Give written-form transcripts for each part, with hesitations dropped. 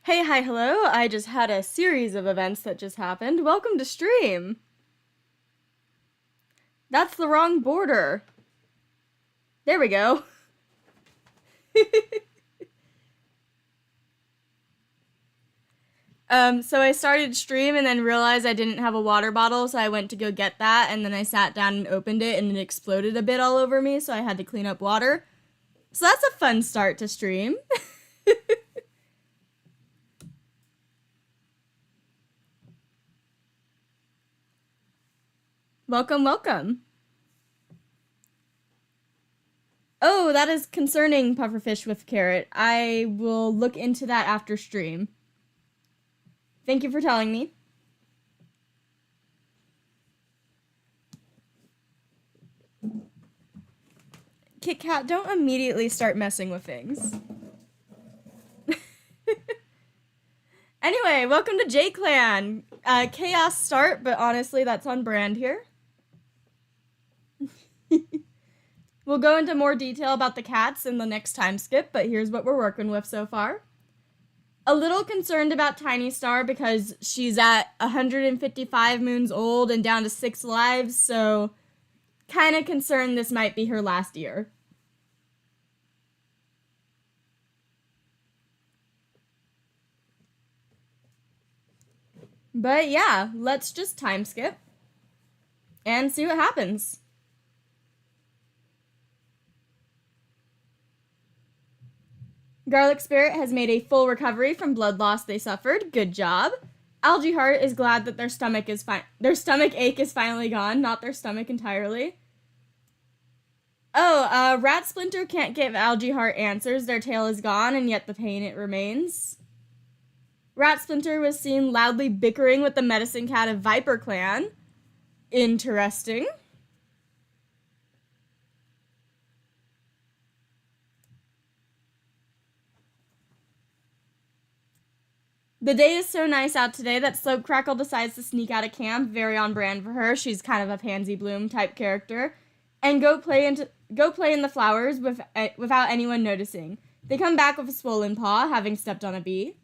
Hey, hi, hello. I just had a series of events that just happened. Welcome to stream. That's the wrong border. There we go. So I started stream and then realized I didn't have a water bottle, so I went to go get that, and then I sat down and opened it, and it exploded a bit all over me, so I had to clean up water. So that's a fun start to stream. Welcome, welcome. Oh, that is concerning, pufferfish with carrot. I will look into that after stream. Thank you for telling me. Kit Kat, don't immediately start messing with things. Anyway, welcome to JayClan. Chaos start, but honestly, that's on brand here. We'll go into more detail about the cats in the next time skip, but here's what we're working with so far. A little concerned about Tinystar because she's at 155 moons old and down to 6 lives, so kind of concerned this might be her last year. But yeah, let's just time skip and see what happens. Garlic Spirit has made a full recovery from blood loss they suffered. Good job. Algae Heart is glad that their stomach ache is finally gone, not their stomach entirely. Oh, Rat Splinter can't give Algae Heart answers. Their tail is gone, and yet the pain it remains. Rat Splinter was seen loudly bickering with the medicine cat of Viper Clan. Interesting. The day is so nice out today that Slope Crackle decides to sneak out of camp, very on brand for her. She's kind of a Pansy Bloom type character, and go play in the flowers without anyone noticing. They come back with a swollen paw, having stepped on a bee.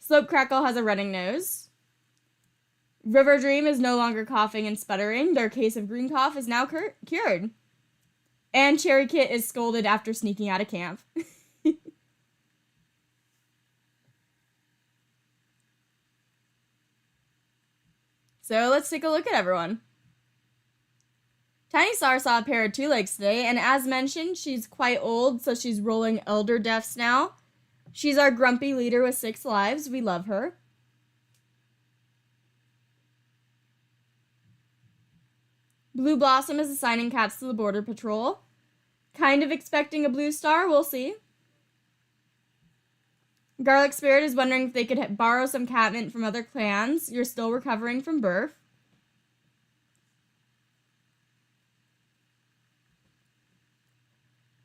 Slope Crackle has a running nose. River Dream is no longer coughing and sputtering. Their case of green cough is now cured. And Cherry Kit is scolded after sneaking out of camp. So let's take a look at everyone. Tinystar saw a pair of 2 legs today, and as mentioned, she's quite old, so she's rolling elder deaths now. She's our grumpy leader with 6 lives. We love her. Blue Blossom is assigning cats to the border patrol. Kind of expecting a blue star, we'll see. Garlic Spirit is wondering if they could borrow some catmint from other clans. You're still recovering from birth.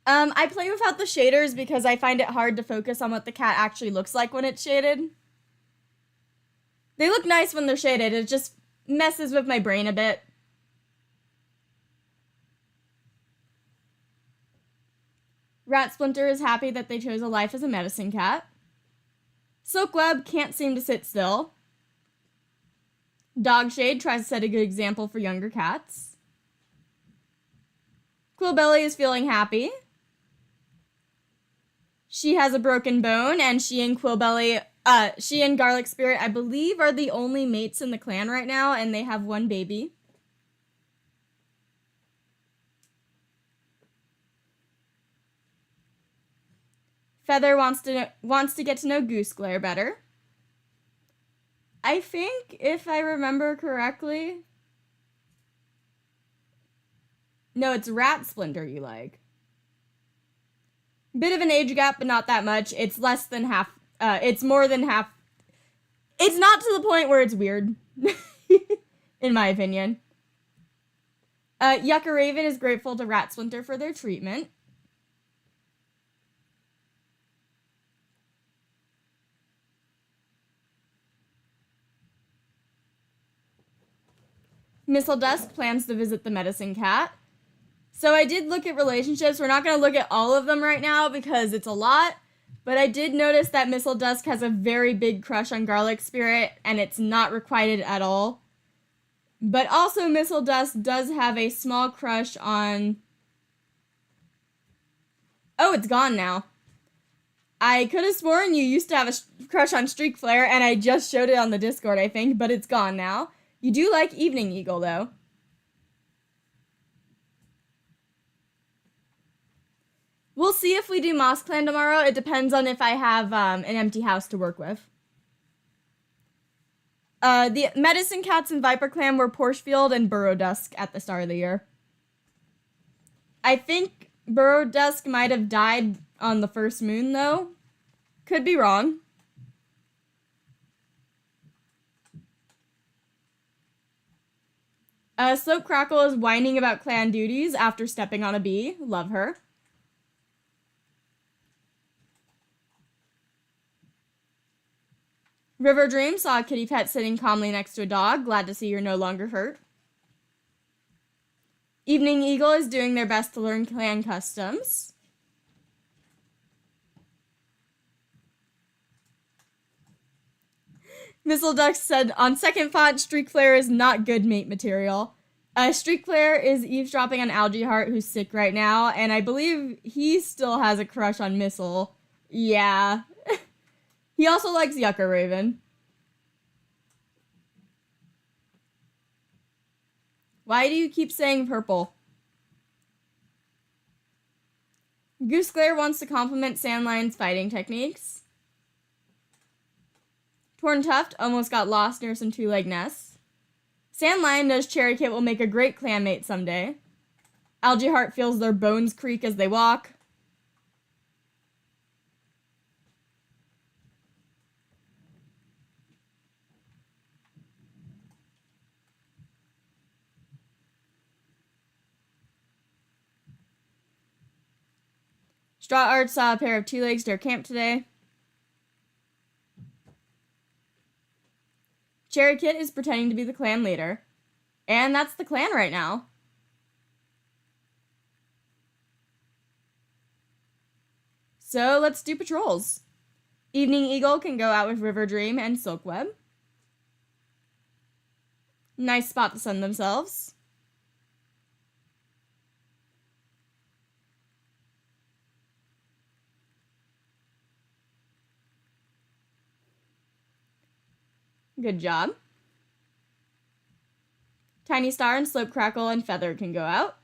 I play without the shaders because I find it hard to focus on what the cat actually looks like when it's shaded. They look nice when they're shaded, it just messes with my brain a bit. Rat Splinter is happy that they chose a life as a medicine cat. Silkweb can't seem to sit still. Dogshade tries to set a good example for younger cats. Quillbelly is feeling happy. She has a broken bone, and she and Garlic Spirit, I believe, are the only mates in the clan right now, and they have 1 baby. Feather wants to get to know Goose Glare better. I think, if I remember correctly... No, it's Rat Splinter you like. Bit of an age gap, but not that much. It's less than half. It's more than half. It's not to the point where it's weird, in my opinion. Yucca Raven is grateful to Rat Splinter for their treatment. Missile Dusk plans to visit the medicine cat. So I did look at relationships. We're not going to look at all of them right now because it's a lot. But I did notice that Missile Dusk has a very big crush on Garlic Spirit, and it's not requited at all. But also, Missile Dusk does have a small crush on... Oh, it's gone now. I could have sworn you used to have a crush on Streak Flare, and I just showed it on the Discord, I think, but it's gone now. You do like Evening Eagle, though. We'll see if we do Moss Clan tomorrow. It depends on if I have an empty house to work with. The Medicine Cats and Viper Clan were Porschefield and Burrow Dusk at the start of the year. I think Burrow Dusk might have died on the first moon, though. Could be wrong. Slope Crackle is whining about clan duties after stepping on a bee. Love her. River Dream saw a kitty pet sitting calmly next to a dog. Glad to see you're no longer hurt. Evening Eagle is doing their best to learn clan customs. Missile Duck said, on second thought, Streak Flare is not good mate material. Streak Flare is eavesdropping on Algae Heart, who's sick right now, and I believe he still has a crush on Missile. Yeah. He also likes Yucca Raven. Why do you keep saying purple? Goose Glare wants to compliment Sandlion's fighting techniques. Torn Tuft almost got lost near some two-leg nests. Sandlion knows Cherry Kit will make a great clanmate someday. Algae Heart feels their bones creak as they walk. Straw Art saw a pair of two-legs near camp today. Cherry Kit is pretending to be the clan leader. And that's the clan right now. So let's do patrols. Evening Eagle can go out with River Dream and Silkweb. Nice spot to sun themselves. Good job. Tinystar and Slope Crackle and Feather can go out.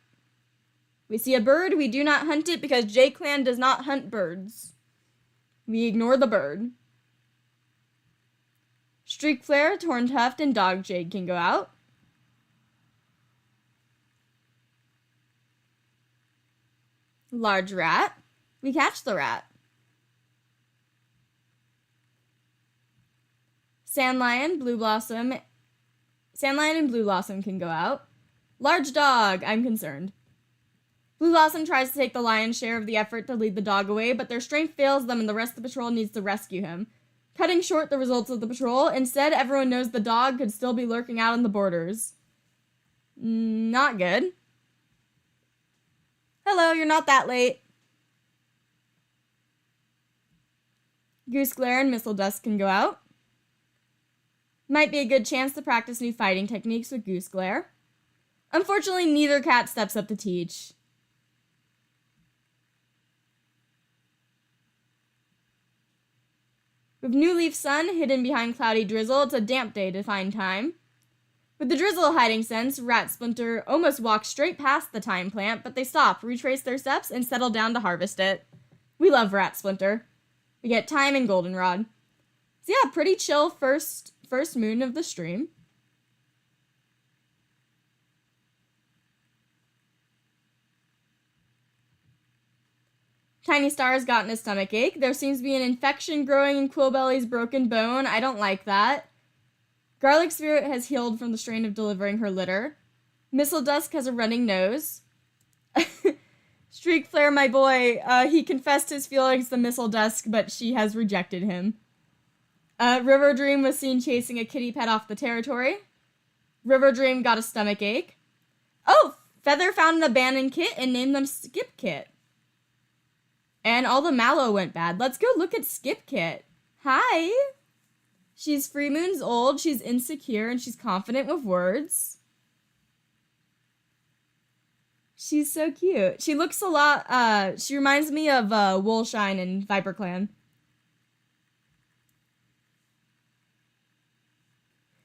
We see a bird, we do not hunt it because JayClan does not hunt birds. We ignore the bird. Streak Flare, Torn Tuft, and Dog Jade can go out. Large rat. We catch the rat. Sandlion and Blue Blossom can go out. Large dog, I'm concerned. Blue Blossom tries to take the lion's share of the effort to lead the dog away, but their strength fails them and the rest of the patrol needs to rescue him. Cutting short the results of the patrol, instead everyone knows the dog could still be lurking out on the borders. Not good. Hello, you're not that late. Goose Glare and Missile Dusk can go out. Might be a good chance to practice new fighting techniques with Goose Glare. Unfortunately, neither cat steps up to teach. With New Leaf Sun hidden behind cloudy drizzle, it's a damp day to find time. With the drizzle hiding sense, Rat Splinter almost walked straight past the thyme plant, but they stop, retrace their steps, and settle down to harvest it. We love Rat Splinter. We get thyme and goldenrod. So yeah, pretty chill first moon of the stream. Tinystar has gotten a stomach ache. There seems to be an infection growing in Quillbelly's broken bone. I don't like that. Garlic Spirit has healed from the strain of delivering her litter. Missile Dusk has a running nose. Streak Flare, my boy, he confessed his feelings to Missile Dusk, but she has rejected him. River Dream was seen chasing a kitty pet off the territory. River Dream got a stomach ache. Oh, Feather found an abandoned kit and named them Skip Kit. And all the mallow went bad. Let's go look at Skip Kit. Hi. She's Free Moon's old, she's insecure, and she's confident with words. She's so cute. She looks a lot, she reminds me of Woolshine in ViperClan.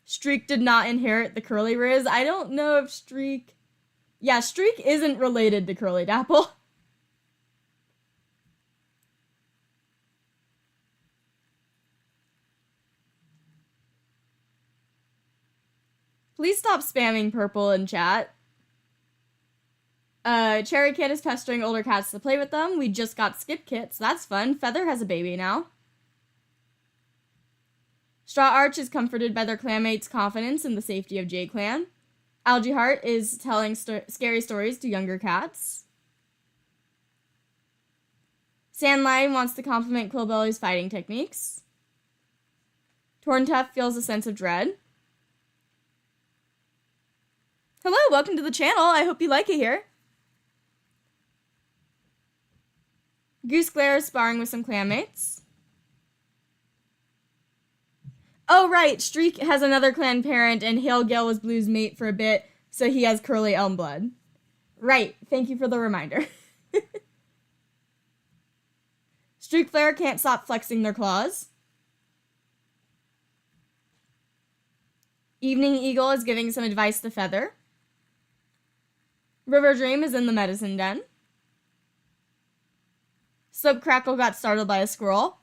Streak did not inherit the Curly Riz. I don't know if Streak... Yeah, Streak isn't related to Curly Dapple. Please stop spamming purple in chat. Cherry Kit is pestering older cats to play with them. We just got Skip Kit, so that's fun. Feather has a baby now. Straw Arch is comforted by their clanmates' confidence in the safety of JayClan. Algae Heart is telling scary stories to younger cats. Sandlion wants to compliment Quillbelly's fighting techniques. Torntuff feels a sense of dread. Hello, welcome to the channel. I hope you like it here. Goose Glare is sparring with some clanmates. Oh, right. Streak has another clan parent, and Hail Gale was Blue's mate for a bit, so he has curly elm blood. Right. Thank you for the reminder. Streak Flare can't stop flexing their claws. Evening Eagle is giving some advice to Feather. River Dream is in the medicine den. Soap Crackle got startled by a squirrel.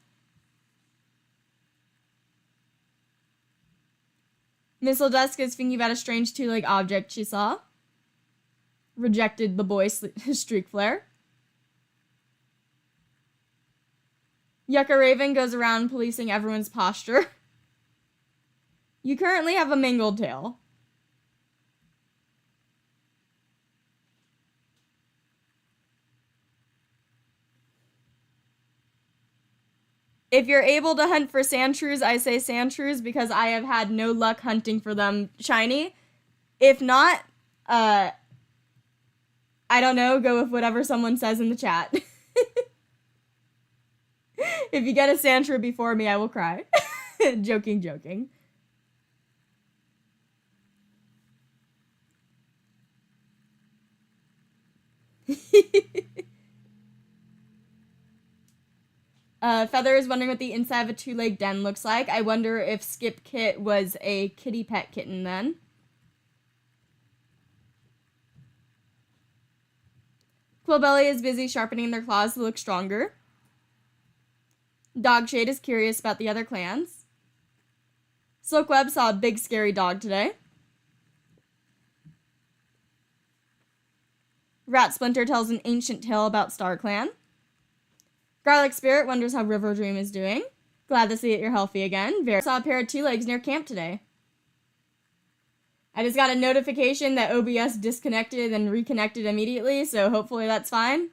Missile Dusk is thinking about a strange two-legged object she saw. Rejected the boy Streak Flare. Yucca Raven goes around policing everyone's posture. You currently have a mangled tail. If you're able to hunt for sandshrews, I say sandshrews because I have had no luck hunting for them shiny. If not, I don't know, go with whatever someone says in the chat. If you get a sandshrew before me, I will cry. Joking, joking. Feather is wondering what the inside of a two-legged den looks like. I wonder if Skip Kit was a kitty pet kitten then. Quillbelly is busy sharpening their claws to look stronger. Dogshade is curious about the other clans. Silkweb saw a big scary dog today. Rat Splinter tells an ancient tale about Star Clan. Garlic Spirit wonders how River Dream is doing. Glad to see that you're healthy again. Vera saw a pair of two legs near camp today. I just got a notification that OBS disconnected and reconnected immediately, so hopefully that's fine.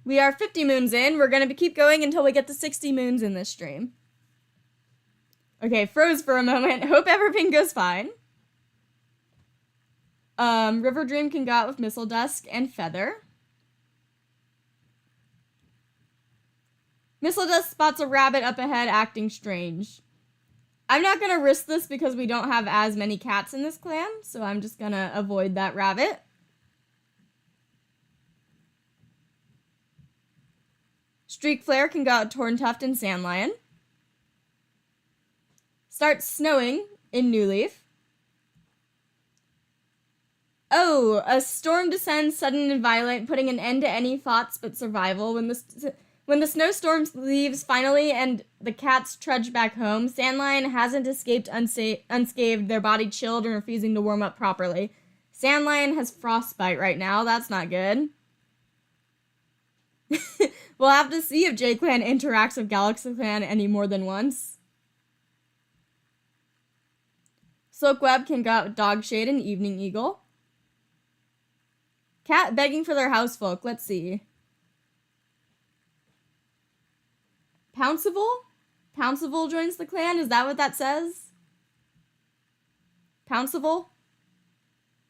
We are 50 moons in. We're going to keep going until we get to 60 moons in this stream. Okay, froze for a moment. Hope everything goes fine. River Dream can go out with Missile Dusk and Feather. Missile Dusk spots a rabbit up ahead acting strange. I'm not going to risk this because we don't have as many cats in this clan, so I'm just going to avoid that rabbit. Streak Flare can go out Torntuft and Sandlion. Starts snowing in New Leaf. Oh, a storm descends sudden and violent, putting an end to any thoughts but survival. When the snowstorm leaves finally and the cats trudge back home, Sandlion hasn't escaped unscathed, their body chilled and refusing to warm up properly. Sandlion has frostbite right now. That's not good. We'll have to see if JayClan interacts with GalaxyClan any more than once. Silkweb can go out with Dogshade and Evening Eagle. Cat begging for their housefolk. Let's see. Pouncible? Pouncival joins the clan. Is that what that says? Pouncival?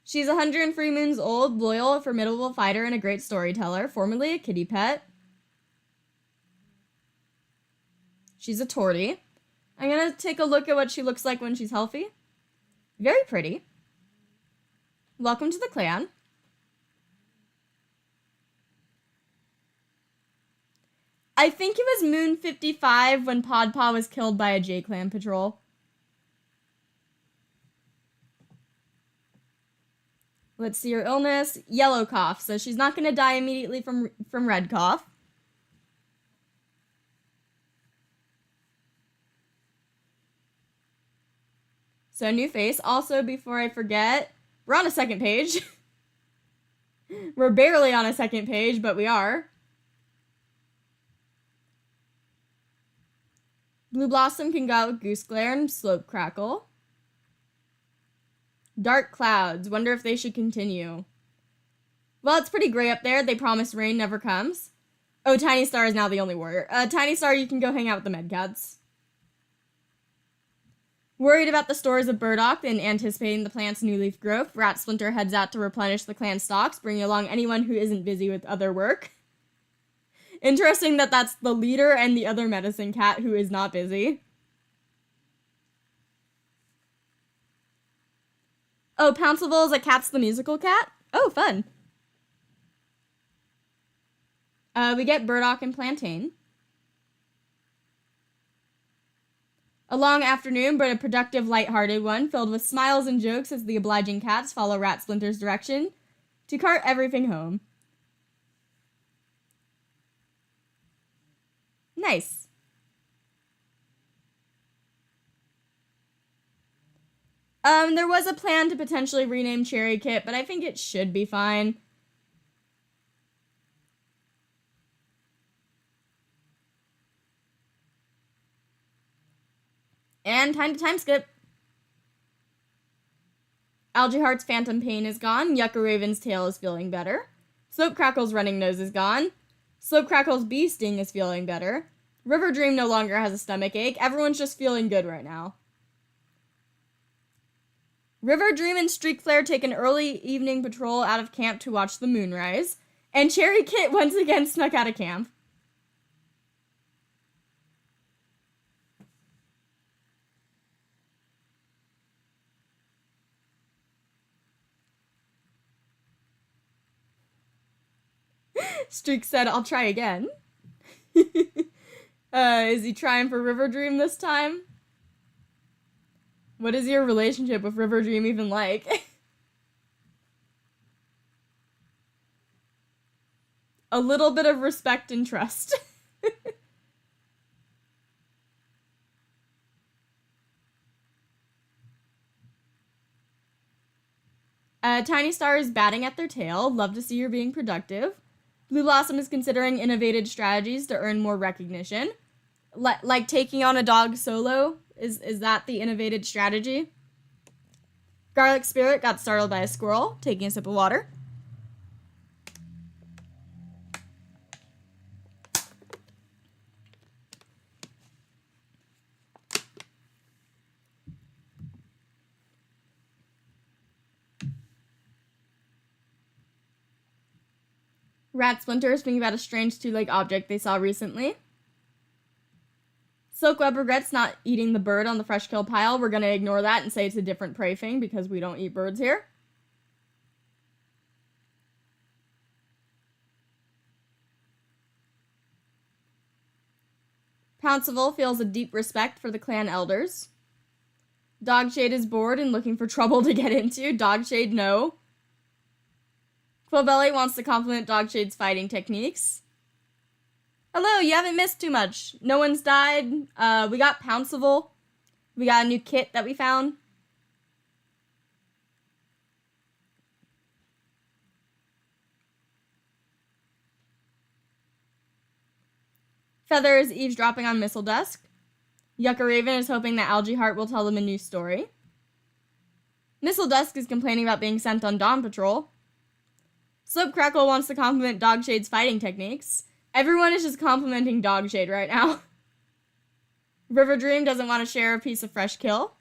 She's 103 moons old, loyal, a formidable fighter, and a great storyteller, formerly a kitty pet. She's a tortie. I'm gonna take a look at what she looks like when she's healthy. Very pretty. Welcome to the clan. I think it was Moon 55 when Podpaw was killed by a JayClan patrol. Let's see her illness. Yellow cough, so she's not going to die immediately from red cough. So new face. Also, before I forget, we're on a second page. We're barely on a second page, but we are. Blue Blossom can go out with Goose Glare and Slope Crackle. Dark Clouds. Wonder if they should continue. Well, it's pretty gray up there. They promise rain never comes. Oh, Tinystar is now the only warrior. Tinystar, you can go hang out with the Medcats. Worried about the stores of burdock and anticipating the plant's new leaf growth, Rat Splinter heads out to replenish the clan stocks, bringing along anyone who isn't busy with other work. Interesting that that's the leader and the other medicine cat who is not busy. Oh, Pouncival is a Cat's the Musical Cat? Oh, fun. We get burdock and plantain. A long afternoon, but a productive, lighthearted one, filled with smiles and jokes as the obliging cats follow Rat Splinter's direction to cart everything home. Nice. There was a plan to potentially rename Cherry Kit, but I think it should be fine. And time to time skip. Algae Heart's phantom pain is gone. Yucca Raven's tail is feeling better. Slope Crackle's running nose is gone. Slope Crackle's bee sting is feeling better. River Dream no longer has a stomach ache. Everyone's just feeling good right now. River Dream and Streak Flare take an early evening patrol out of camp to watch the moonrise. And Cherry Kit once again snuck out of camp. Streak said, I'll try again. Is he trying for River Dream this time? What is your relationship with River Dream even like? A little bit of respect and trust. Tinystar is batting at their tail. Love to see her being productive. Blue Blossom is considering innovative strategies to earn more recognition. Like taking on a dog solo? Is that the innovative strategy? Garlic Spirit got startled by a squirrel, taking a sip of water. Rat Splinter is thinking about a strange two-legged object they saw recently. Silkweb regrets not eating the bird on the fresh kill pile. We're going to ignore that and say it's a different prey thing because we don't eat birds here. Pouncival feels a deep respect for the clan elders. Dogshade is bored and looking for trouble to get into. Dogshade, no. Quillbelly wants to compliment Dogshade's fighting techniques. Hello, you haven't missed too much. No one's died. We got Pouncival. We got a new kit that we found. Feather is eavesdropping on Missile Dusk. Yucca Raven is hoping that Algae Heart will tell them a new story. Missile Dusk is complaining about being sent on Dawn Patrol. Slope Crackle wants to compliment Dogshade's fighting techniques. Everyone is just complimenting Dogshade right now. River Dream doesn't want to share a piece of fresh kill.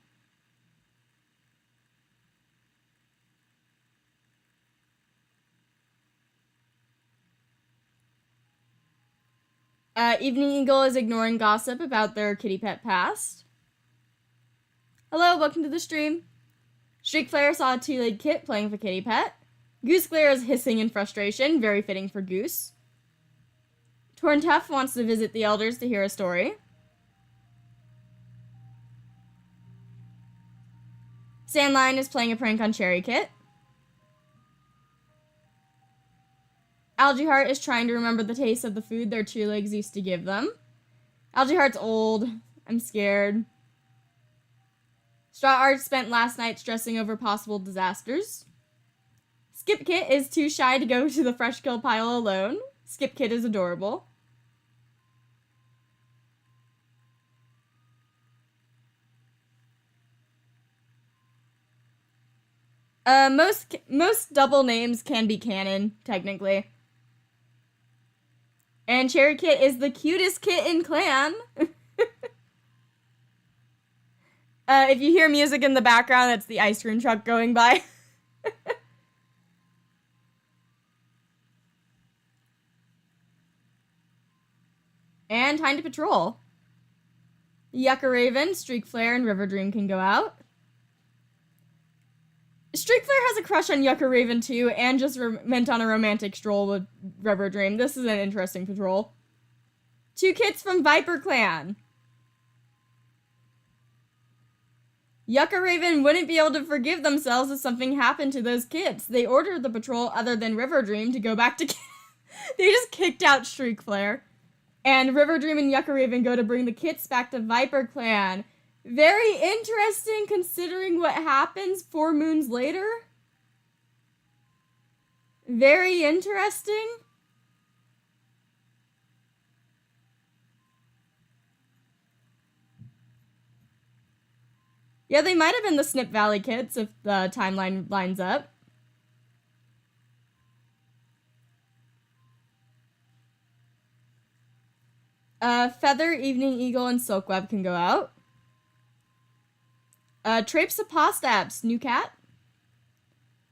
Evening Eagle is ignoring gossip about their kitty pet past. Hello, welcome to the stream. Streak Flare saw a two-legged kit playing with a kitty pet. Goose Glare is hissing in frustration, very fitting for Goose. Torn Tuff wants to visit the elders to hear a story. Sandline is playing a prank on Cherry Kit. Algae Heart is trying to remember the taste of the food their two legs used to give them. Algae Heart's old. I'm scared. Straw Art spent last night stressing over possible disasters. Skip Kit is too shy to go to the fresh kill pile alone. Skip Kit is adorable. Most double names can be canon, technically. And Cherry Kit is the cutest kit in clan. If you hear music in the background, that's the ice cream truck going by. And time to patrol. Yucca Raven, Streak Flare, and River Dream can go out. Streak Flare has a crush on Yucca Raven too, and just went on a romantic stroll with River Dream. This is an interesting patrol. 2 kits from Viper Clan. Yucca Raven wouldn't be able to forgive themselves if something happened to those kits. They ordered the patrol other than River Dream to go back to They just kicked out Streak Flare. And River Dream and Yucca Raven go to bring the kits back to Viper Clan. Very interesting considering what happens 4 moons later. Very interesting. Yeah, they might have been the Snip Valley kits if the timeline lines up. Feather, Evening Eagle, and Silkweb can go out. Trapes Apostaps, new cat.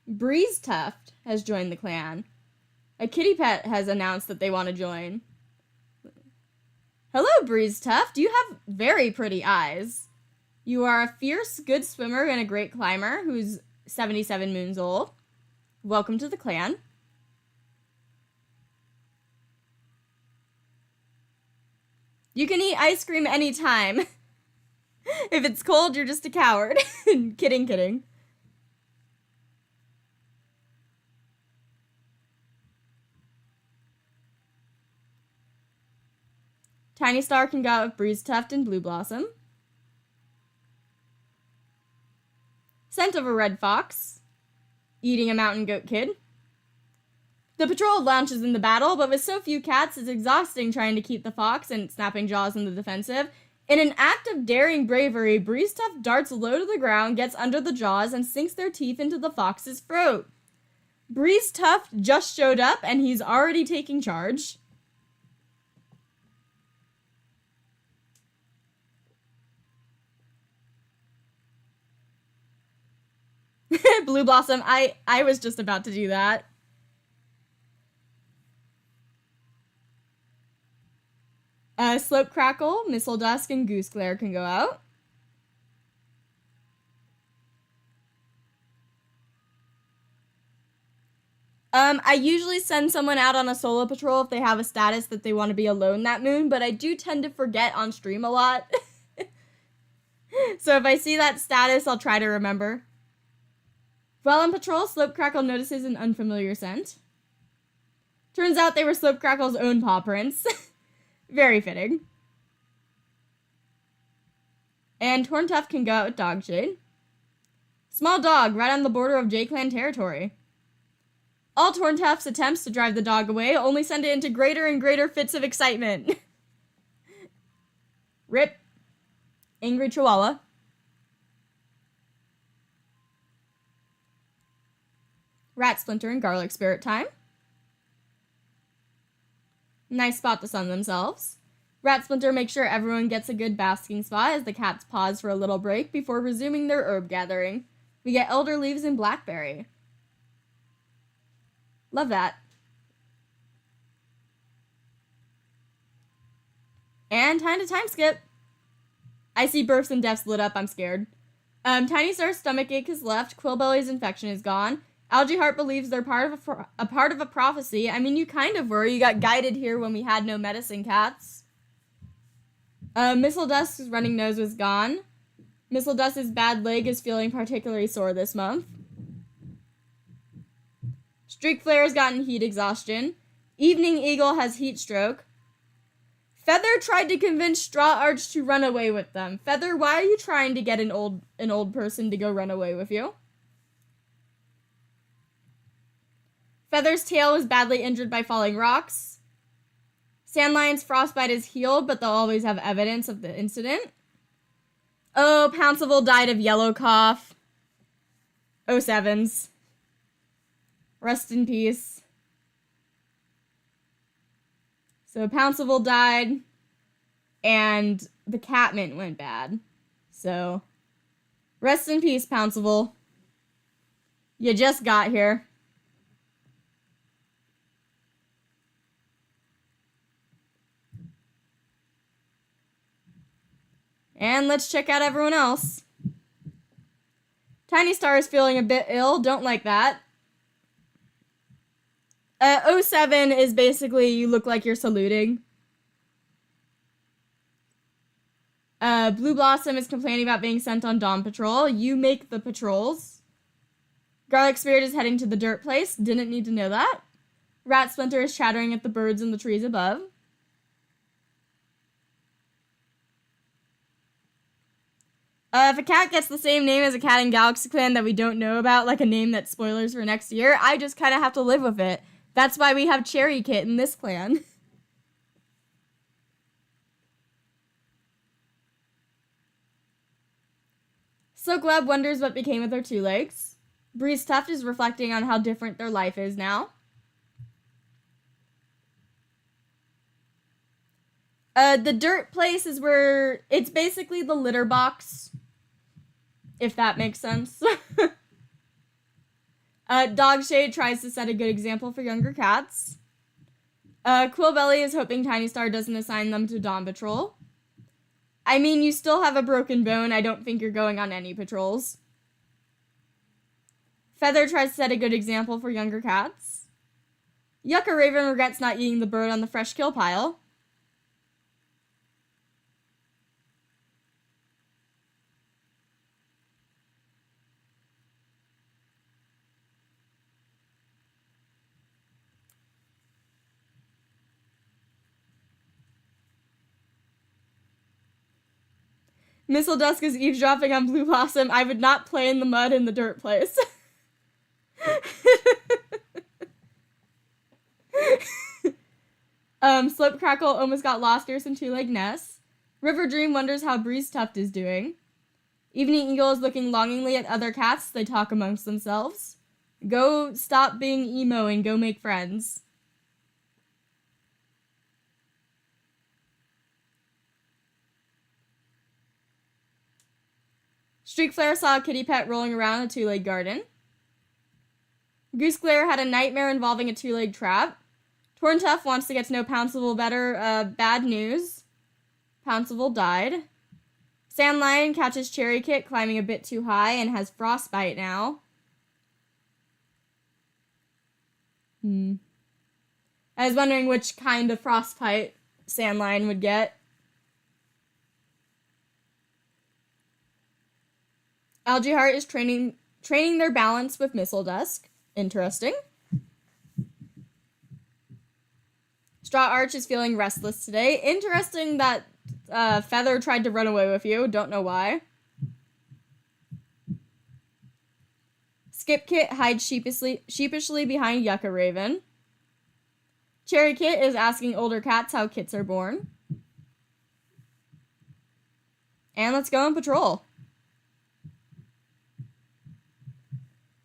Breeze Tuft has joined the clan. A kitty pet has announced that they want to join. Hello, Breeze Tuft. You have very pretty eyes. You are a fierce, good swimmer and a great climber who's 77 moons old. Welcome to the clan. You can eat ice cream anytime. If it's cold, you're just a coward. Kidding, kidding. Tinystar can go out with Breeze Tuft and Blue Blossom. Scent of a Red Fox. Eating a Mountain Goat Kid. The patrol launches in the battle, but with so few cats, it's exhausting trying to keep the fox and snapping jaws in the defensive. In an act of daring bravery, Breeze Tuft darts low to the ground, gets under the jaws, and sinks their teeth into the fox's throat. Breeze Tuft just showed up, and he's already taking charge. Blue Blossom, I was just about to do that. Slope Crackle, Missile Dusk, and Goose Glare can go out. I usually send someone out on a solo patrol if they have a status that they want to be alone that moon, but I do tend to forget on stream a lot. So if I see that status, I'll try to remember. While on patrol, Slope Crackle notices an unfamiliar scent. Turns out they were Slope Crackle's own paw prints. Very fitting. And Torn Tuft can go out with Dogshade. Small dog, right on the border of JayClan territory. All Torn Tuft's attempts to drive the dog away only send it into greater and greater fits of excitement. Rip. Angry Chihuahua. Rat Splinter and Garlic Spirit time. Nice spot to sun themselves. Rat Splinter makes sure everyone gets a good basking spot as the cats pause for a little break before resuming their herb gathering. We get elder leaves and blackberry. Love that. And time to time skip. I see births and deaths lit up. I'm scared. Tinystar's stomach ache has left. Quillbelly's infection is gone. Algae Heart believes they're part of a prophecy. I mean, you kind of were. You got guided here when we had no medicine cats. Missile Dusk's running nose was gone. Missile Dusk's bad leg is feeling particularly sore this month. Streak Flare's gotten heat exhaustion. Evening Eagle has heat stroke. Feather tried to convince Straw Arch to run away with them. Feather, why are you trying to get an old person to go run away with you? Feather's tail was badly injured by falling rocks. Sandlion's frostbite is healed, but they'll always have evidence of the incident. Oh, Pouncival died of yellow cough. 07s. Rest in peace. So Pouncival died, and the catmint went bad. So, rest in peace, Pouncival. You just got here. And let's check out everyone else. Tinystar is feeling a bit ill. Don't like that. 07 is basically you look like you're saluting. Blue Blossom is complaining about being sent on Dawn Patrol. You make the patrols. Garlic Spirit is heading to the dirt place. Didn't need to know that. Rat Splinter is chattering at the birds in the trees above. If a cat gets the same name as a cat in GalaxyClan that we don't know about, like a name that's spoilers for next year, I just kind of have to live with it. That's why we have Cherry Kit in this clan. Soaklab wonders what became of their two legs. Breeze Tuft is reflecting on how different their life is now. The dirt place is where it's basically the litter box, if that makes sense. Dogshade tries to set a good example for younger cats. Quillbelly is hoping Tinystar doesn't assign them to Dawn Patrol. I mean, you still have a broken bone. I don't think you're going on any patrols. Feather tries to set a good example for younger cats. Yucca Raven regrets not eating the bird on the fresh kill pile. Missile Dusk is eavesdropping on Blue Blossom. I would not play in the mud in the dirt place. Slope Crackle almost got lost near some two-leg nests. River Dream wonders how Breeze Tuft is doing. Evening Eagle is looking longingly at other cats. They talk amongst themselves. Go stop being emo and go make friends. Streak Flare saw a kitty pet rolling around a two-leg garden. Goose Glare had a nightmare involving a two-leg trap. Torntuff wants to get to know Pouncival better. Bad news. Pouncival died. Sandlion catches Cherry Kit climbing a bit too high and has frostbite now. I was wondering which kind of frostbite Sandlion would get. Algae Heart is training their balance with Missile Dusk. Interesting. Straw Arch is feeling restless today. Interesting that Feather tried to run away with you. Don't know why. Skip Kit hides sheepishly behind Yucca Raven. Cherry Kit is asking older cats how kits are born. And let's go on patrol.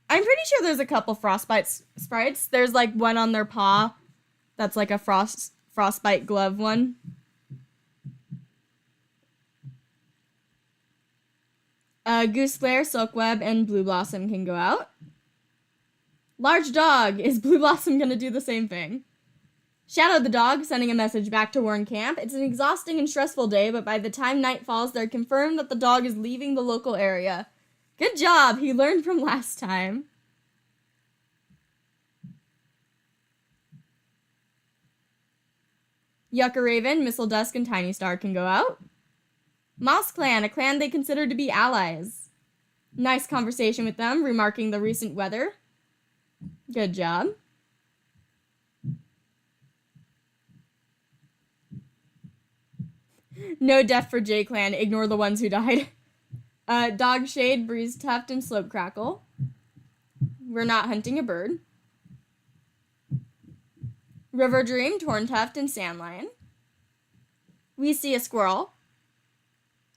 I'm pretty sure there's a couple frostbite sprites. There's like one on their paw that's like a frostbite glove one. Goose Flare, Silkweb, and Blue Blossom can go out. Large Dog. Is Blue Blossom going to do the same thing? Shadow the Dog, sending a message back to warn camp. It's an exhausting and stressful day, but by the time night falls, they're confirmed that the dog is leaving the local area. Good job! He learned from last time. Yucca Raven, Missile Dusk, and Tinystar can go out. Moss Clan, a clan they consider to be allies. Nice conversation with them, remarking the recent weather. Good job. No death for JayClan. Ignore the ones who died. Dog Shade, Breeze Tuft, and Slope Crackle. We're not hunting a bird. River Dream, Torn Tuft, and Sandlion. We see a squirrel.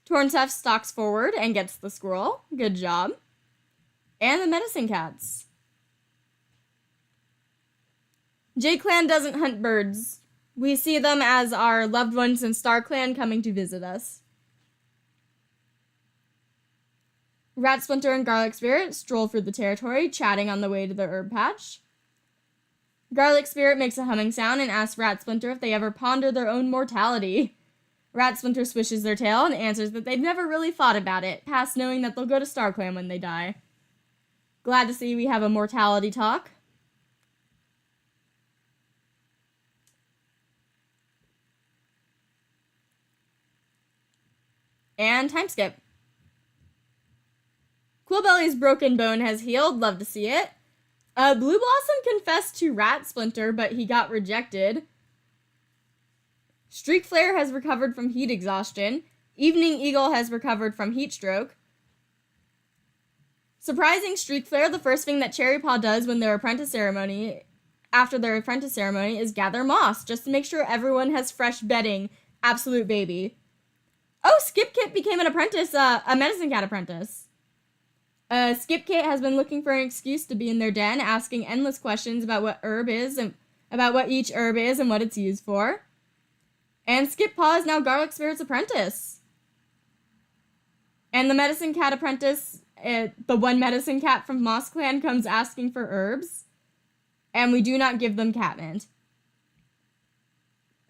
Torn Tuft stalks forward and gets the squirrel. Good job. And the Medicine Cats. JayClan doesn't hunt birds. We see them as our loved ones in StarClan coming to visit us. Rat Splinter and Garlic Spirit stroll through the territory, chatting on the way to the herb patch. Garlic Spirit makes a humming sound and asks Rat Splinter if they ever ponder their own mortality. Rat Splinter swishes their tail and answers that they've never really thought about it, past knowing that they'll go to StarClan when they die. Glad to see we have a mortality talk. And time skip. Quillbelly's broken bone has healed. Love to see it. Blue Blossom confessed to Rat Splinter, but he got rejected. Streak Flare has recovered from heat exhaustion. Evening Eagle has recovered from heat stroke. Surprising Streak Flare, the first thing that Cherry Paw does when after their apprentice ceremony, is gather moss, just to make sure everyone has fresh bedding. Absolute baby. Oh, Skip Kit became an apprentice, a Medicine Cat apprentice. Skip Kit has been looking for an excuse to be in their den, asking endless questions about what herb is and about what each herb is and what it's used for. And Skip Paw is now Garlic Spirit's apprentice. And the Medicine Cat apprentice, the one Medicine Cat from Moss Clan, comes asking for herbs. And we do not give them catmint.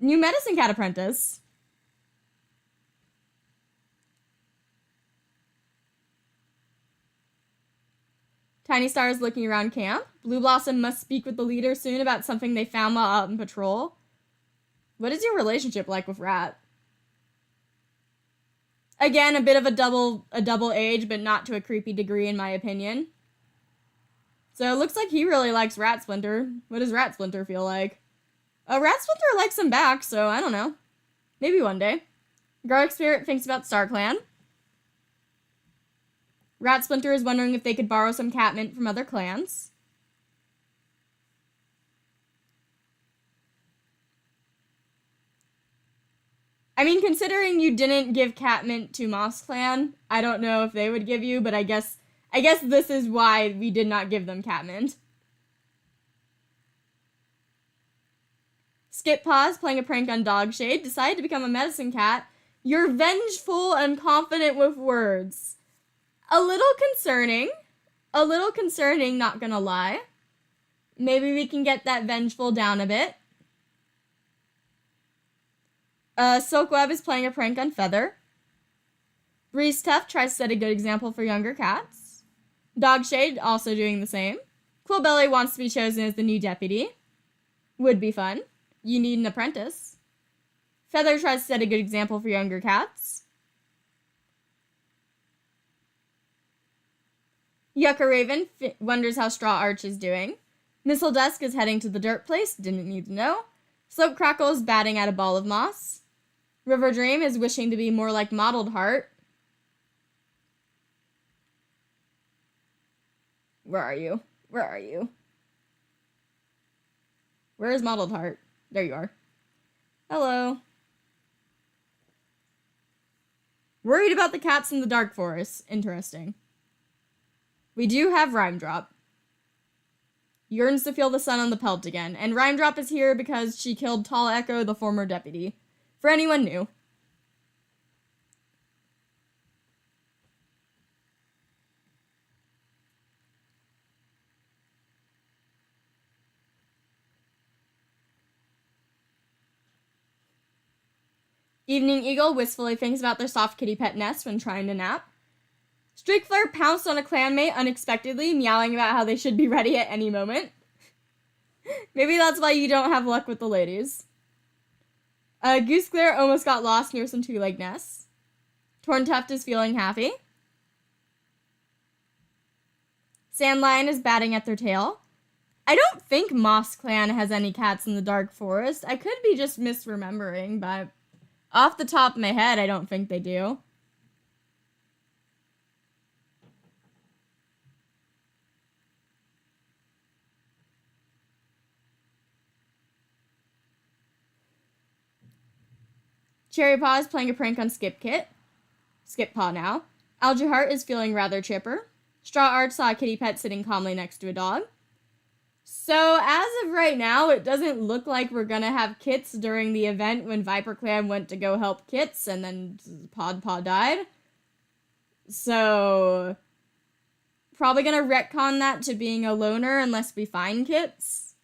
New Medicine Cat apprentice. Tinystar is looking around camp. Blue Blossom must speak with the leader soon about something they found while out on patrol. What is your relationship like with Rat? Again, a bit of a double age, but not to a creepy degree in my opinion. So it looks like he really likes Rat Splinter. What does Rat Splinter feel like? Rat Splinter likes him back, so I don't know. Maybe one day. Garlic Spirit thinks about StarClan. Rat Splinter is wondering if they could borrow some catmint from other clans. I mean, considering you didn't give catmint to Moss Clan, I don't know if they would give you, but I guess this is why we did not give them catmint. Skip Paws, playing a prank on Dogshade, decided to become a medicine cat. You're vengeful and confident with words. A little concerning, not gonna lie. Maybe we can get that vengeful down a bit. Silkweb is playing a prank on Feather. Breeze Tuft tries to set a good example for younger cats. Dogshade also doing the same. Quillbelly wants to be chosen as the new deputy. Would be fun. You need an apprentice. Feather tries to set a good example for younger cats. Yucca Raven wonders how Straw Arch is doing. Missile Dusk is heading to the dirt place, didn't need to know. Slope Crackle is batting at a ball of moss. River Dream is wishing to be more like Mottled Heart. Where are you? Where are you? Where is Mottled Heart? There you are. Hello. Worried about the cats in the dark forest. Interesting. We do have Rhyme Drop. Yearns to feel the sun on the pelt again. And Rhyme Drop is here because she killed Tall Echo, the former deputy. For anyone new. Evening Eagle wistfully thinks about their soft kitty pet nest when trying to nap. Streakflare pounced on a clanmate unexpectedly, meowing about how they should be ready at any moment. Maybe that's why you don't have luck with the ladies. Gooseclair almost got lost near some two-leg nests. Torntuft is feeling happy. Sandlion is batting at their tail. I don't think Moss Clan has any cats in the Dark Forest. I could be just misremembering, but off the top of my head, I don't think they do. Cherry Paw is playing a prank on Skip Paw now. Algae Heart is feeling rather chipper. Straw Arch saw a kitty pet sitting calmly next to a dog. So, as of right now, it doesn't look like we're gonna have Kits during the event when Viper Clan went to go help Kits and then Paw died. So, probably gonna retcon that to being a loner unless we find Kits.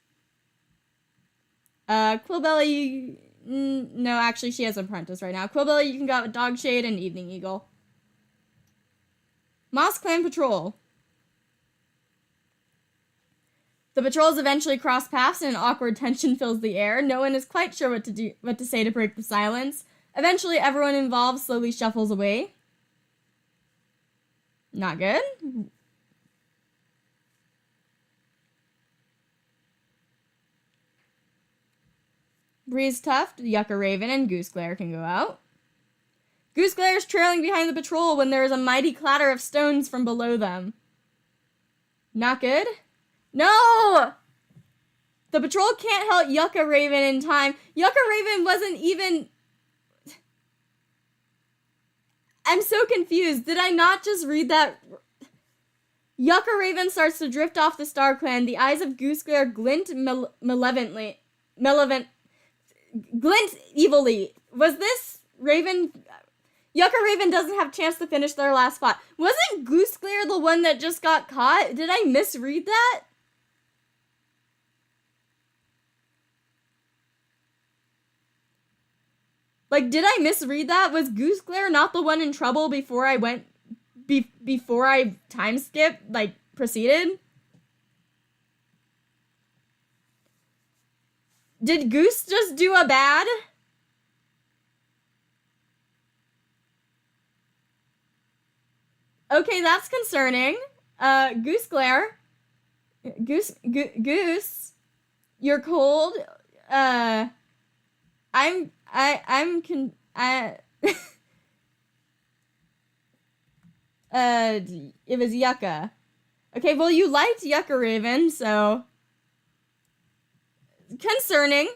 Quillbelly, no, actually she has Apprentice right now. Quillbelly, you can go out with Dogshade and Evening Eagle. Moss Clan Patrol. The patrols eventually cross paths and an awkward tension fills the air. No one is quite sure what to say to break the silence. Eventually, everyone involved slowly shuffles away. Not good. Breeze Tuft, Yucca Raven, and Gooseclair can go out. Gooseclair is trailing behind the patrol when there is a mighty clatter of stones from below them. Not good. No! The patrol can't help Yucca Raven in time. Yucca Raven wasn't even... I'm so confused. Did I not just read that? Yucca Raven starts to drift off the Star Clan. The eyes of Gooseclair glint glint evilly. Was this Raven... Yucca Raven doesn't have a chance to finish their last spot. Wasn't Gooseclair the one that just got caught? Did I misread that? Like, did I misread that? Was Gooseclair not the one in trouble before I went... before I time skipped, like, proceeded? Did Goose just do a bad? Okay, that's concerning. Gooseclair. Goose. You're cold. It was Yucca. Okay, well, you liked Yucca Raven, so... Concerning.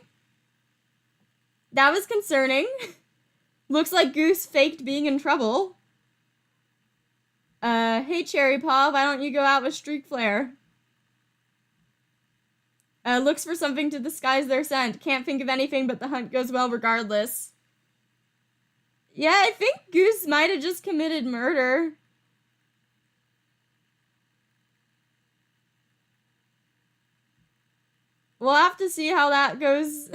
That was concerning. Looks like Goose faked being in trouble. Hey, Cherry Paw, why don't you go out with Streak Flare? Looks for something to disguise their scent. Can't think of anything, but the hunt goes well regardless. Yeah, I think Goose might have just committed murder. We'll have to see how that goes.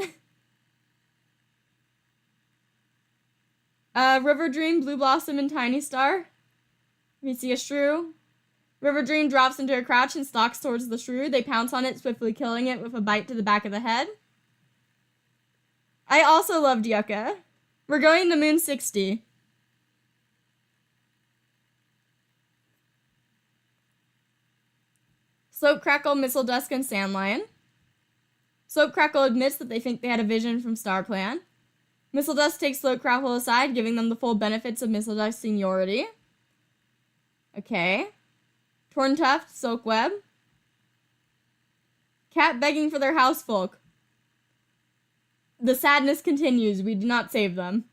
River Dream, Blue Blossom, and Tinystar. We see a shrew. River Dream drops into a crouch and stalks towards the shrew. They pounce on it, swiftly killing it with a bite to the back of the head. I also loved Yucca. We're going to Moon 60. Slope Crackle, Missile Dusk, and Sandlion. Slope Crackle admits that they think they had a vision from Star Clan. Missile Dusk takes Slope Crackle aside, giving them the full benefits of Missile Dusk seniority. Okay. Torntuft, Silkweb. Cat begging for their housefolk. The sadness continues. We do not save them.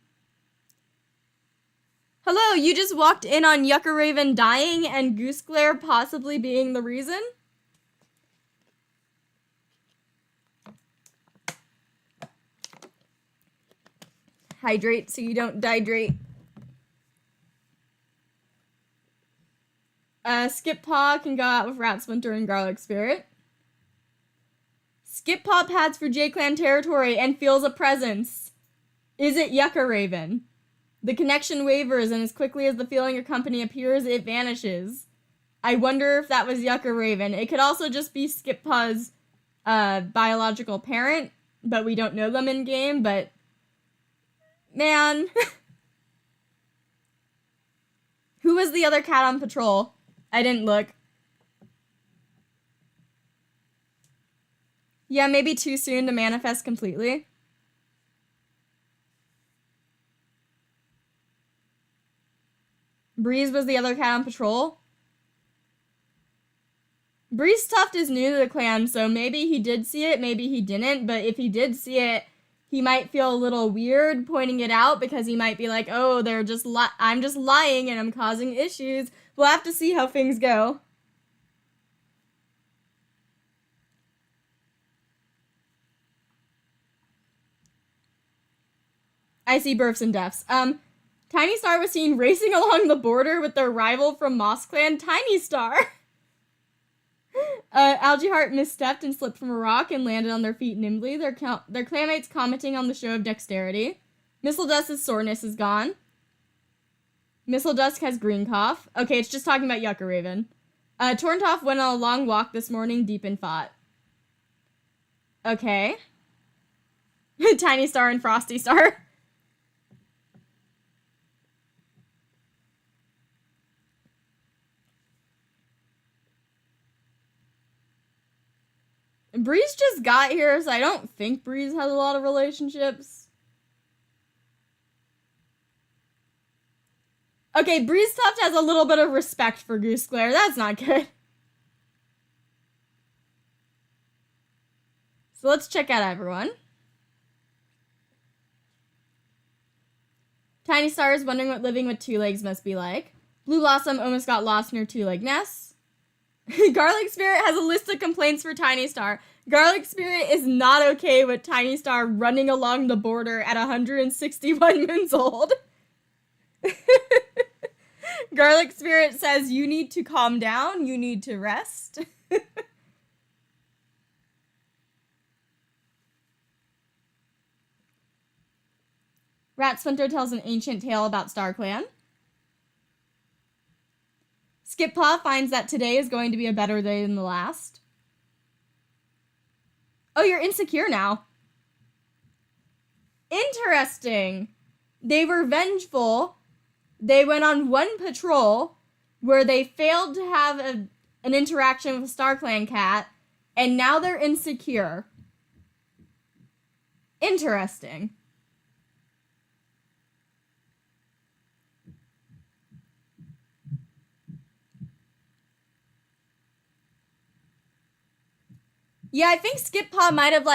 Hello, you just walked in on Yucca Raven dying and Gooseclair possibly being the reason? Hydrate so you don't dehydrate. Skip Paw can go out with Rat Splinter and Garlic Spirit. Skip Paw pads for JayClan territory and feels a presence. Is it Yucca Raven? The connection wavers, and as quickly as the feeling or company appears, it vanishes. I wonder if that was Yucca Raven. It could also just be Skip Paw's biological parent, but we don't know them in game, but man. Who was the other cat on patrol? I didn't look. Yeah, maybe too soon to manifest completely. Breeze was the other cat on patrol. Breeze Tuft is new to the clan, so maybe he did see it, maybe he didn't, but if he did see it, he might feel a little weird pointing it out because he might be like, oh, I'm just lying and I'm causing issues. We'll have to see how things go. I see births and deaths. Tinystar was seen racing along the border with their rival from Moss Clan, Tinystar. Algae Heart misstepped and slipped from a rock and landed on their feet nimbly, their clanmates commenting on the show of dexterity. Mistledusk's soreness is gone. Mistledusk has green cough. Okay, it's just talking about Yucca Raven. Torntoff went on a long walk this morning, deep in thought. Okay. Tinystar and Frosty Star. Breeze just got here, so I don't think Breeze has a lot of relationships. Okay, Breeze Tuft has a little bit of respect for Goose Glare. That's not good. So let's check out everyone. Tinystar is wondering what living with two legs must be like. Blue Blossom almost got lost in her two-leg nest. Garlic Spirit has a list of complaints for Tinystar. Garlic Spirit is not okay with Tinystar running along the border at 161 moons old. Garlic Spirit says you need to calm down, you need to rest. Rat Splinter tells an ancient tale about StarClan. Skip Paw finds that today is going to be a better day than the last. Oh, you're insecure now. Interesting. They were vengeful. They went on one patrol where they failed to have an interaction with a StarClan cat, and now they're insecure. Interesting. Yeah, I think Skip Paw might have,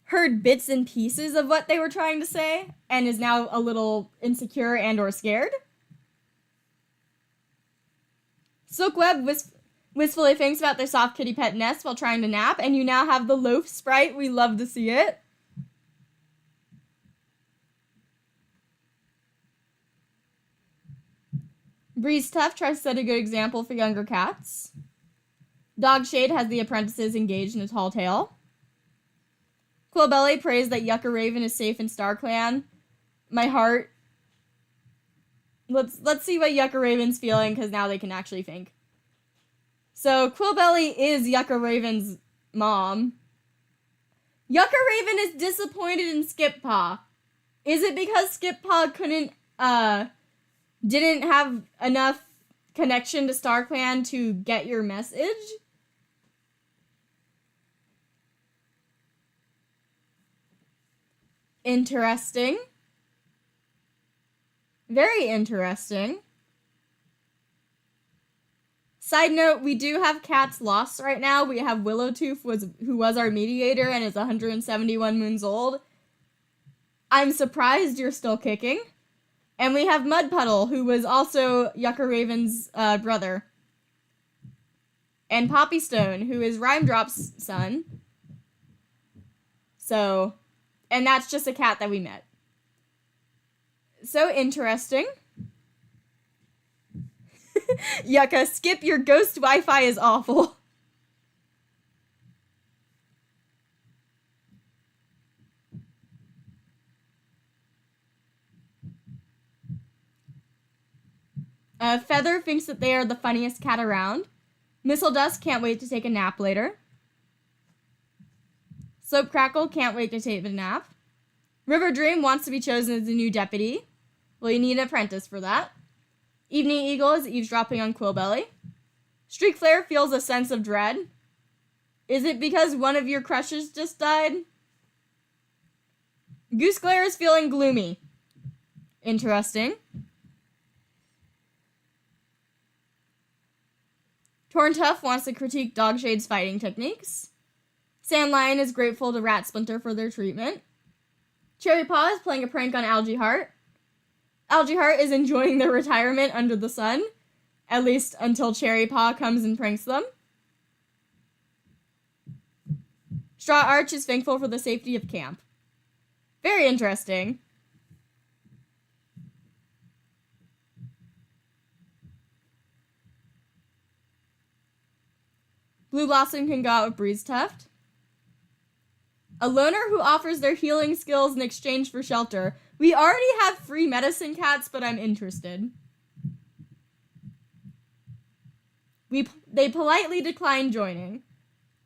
heard bits and pieces of what they were trying to say, and is now a little insecure and or scared. Silkweb wistfully thinks about their soft kitty pet nest while trying to nap, and you now have the loaf sprite. We love to see it. Breeze Tuft tries to set a good example for younger cats. Dogshade has the apprentices engaged in a tall tale. Quillbelly prays that Yucca Raven is safe in StarClan. My heart. Let's see what Yucca Raven's feeling, because now they can actually think. So Quillbelly is Yucca Raven's mom. Yucca Raven is disappointed in Skip Paw. Is it because Skip Paw didn't have enough connection to StarClan to get your message? Interesting. Very interesting. Side note, we do have cats lost right now. We have Willowtooth, who was our mediator and is 171 moons old. I'm surprised you're still kicking. And we have Mudpuddle, who was also Yucca Raven's brother. And Poppystone, who is Rhyme Drop's son. So, and that's just a cat that we met. So interesting. Yucca, Skip, your ghost Wi-Fi is awful. Feather thinks that they are the funniest cat around. Missile Dust can't wait to take a nap later. Slope Crackle can't wait to take a nap. River Dream wants to be chosen as the new deputy. Well, you need an apprentice for that. Evening Eagle is eavesdropping on Quillbelly. Streak Flare feels a sense of dread. Is it because one of your crushes just died? Goose Glare is feeling gloomy. Interesting. Torntuff wants to critique Dogshade's fighting techniques. Sandlion is grateful to Rat Splinter for their treatment. Cherry Paw is playing a prank on Algae Heart. Algae Heart is enjoying their retirement under the sun, at least until Cherry Paw comes and pranks them. Straw Arch is thankful for the safety of camp. Very interesting. Blue Blossom can go out with Breeze Tuft. A loner who offers their healing skills in exchange for shelter. We already have free medicine cats, but I'm interested. They politely decline joining.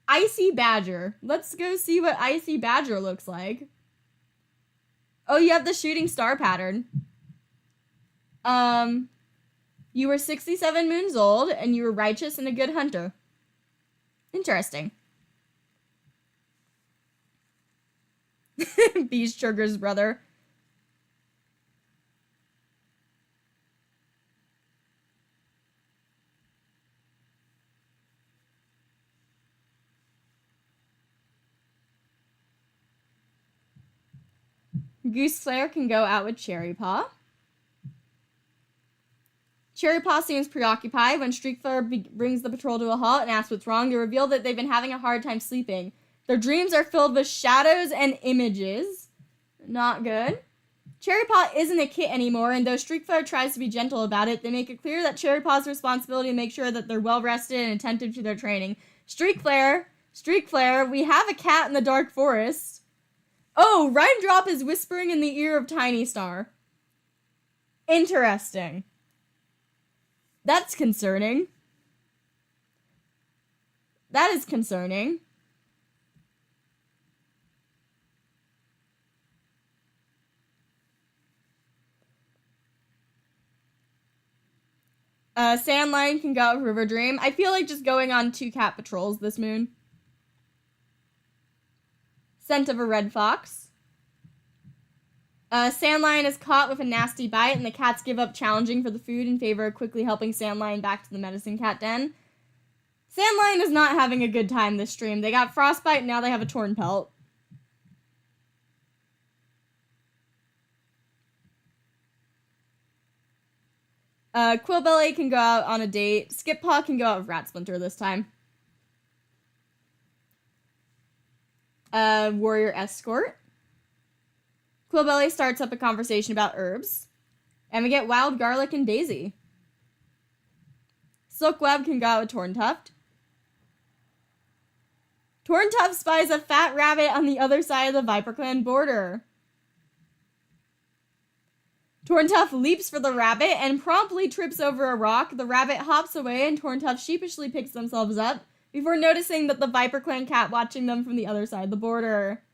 Icy Badger. Let's go see what Icy Badger looks like. Oh, you have the shooting star pattern. You were 67 moons old, and you were righteous and a good hunter. Interesting. Beast Sugar's brother. Goose Flare can go out with Cherry Paw. Cherry Paw seems preoccupied when Streak Flare brings the patrol to a halt and asks what's wrong. They reveal that they've been having a hard time sleeping. Their dreams are filled with shadows and images. Not good. Cherry Paw isn't a kit anymore, and though Streak Flare tries to be gentle about it, they make it clear that Cherry Paw's responsibility to make sure that they're well rested and attentive to their training. Streak Flare, we have a cat in the dark forest. Oh, Rhyme Drop is whispering in the ear of Tinystar. Interesting. That's concerning. That is concerning. Sandline can go out with River Dream. I feel like just going on 2 cat patrols this moon. Scent of a red fox. Sandlion is caught with a nasty bite, and the cats give up challenging for the food in favor of quickly helping Sandlion back to the medicine cat den. Sandlion is not having a good time this stream. They got frostbite, and now they have a torn pelt. Quillbelly can go out on a date. Skip Paw can go out with Rat Splinter this time. Warrior Escort. Quillbelly starts up a conversation about herbs. And we get Wild Garlic and Daisy. Silkweb can go out with Torntuft. Torntuft spies a fat rabbit on the other side of the ViperClan border. Torntuft leaps for the rabbit and promptly trips over a rock. The rabbit hops away and Torntuft sheepishly picks themselves up before noticing that the ViperClan cat watching them from the other side of the border.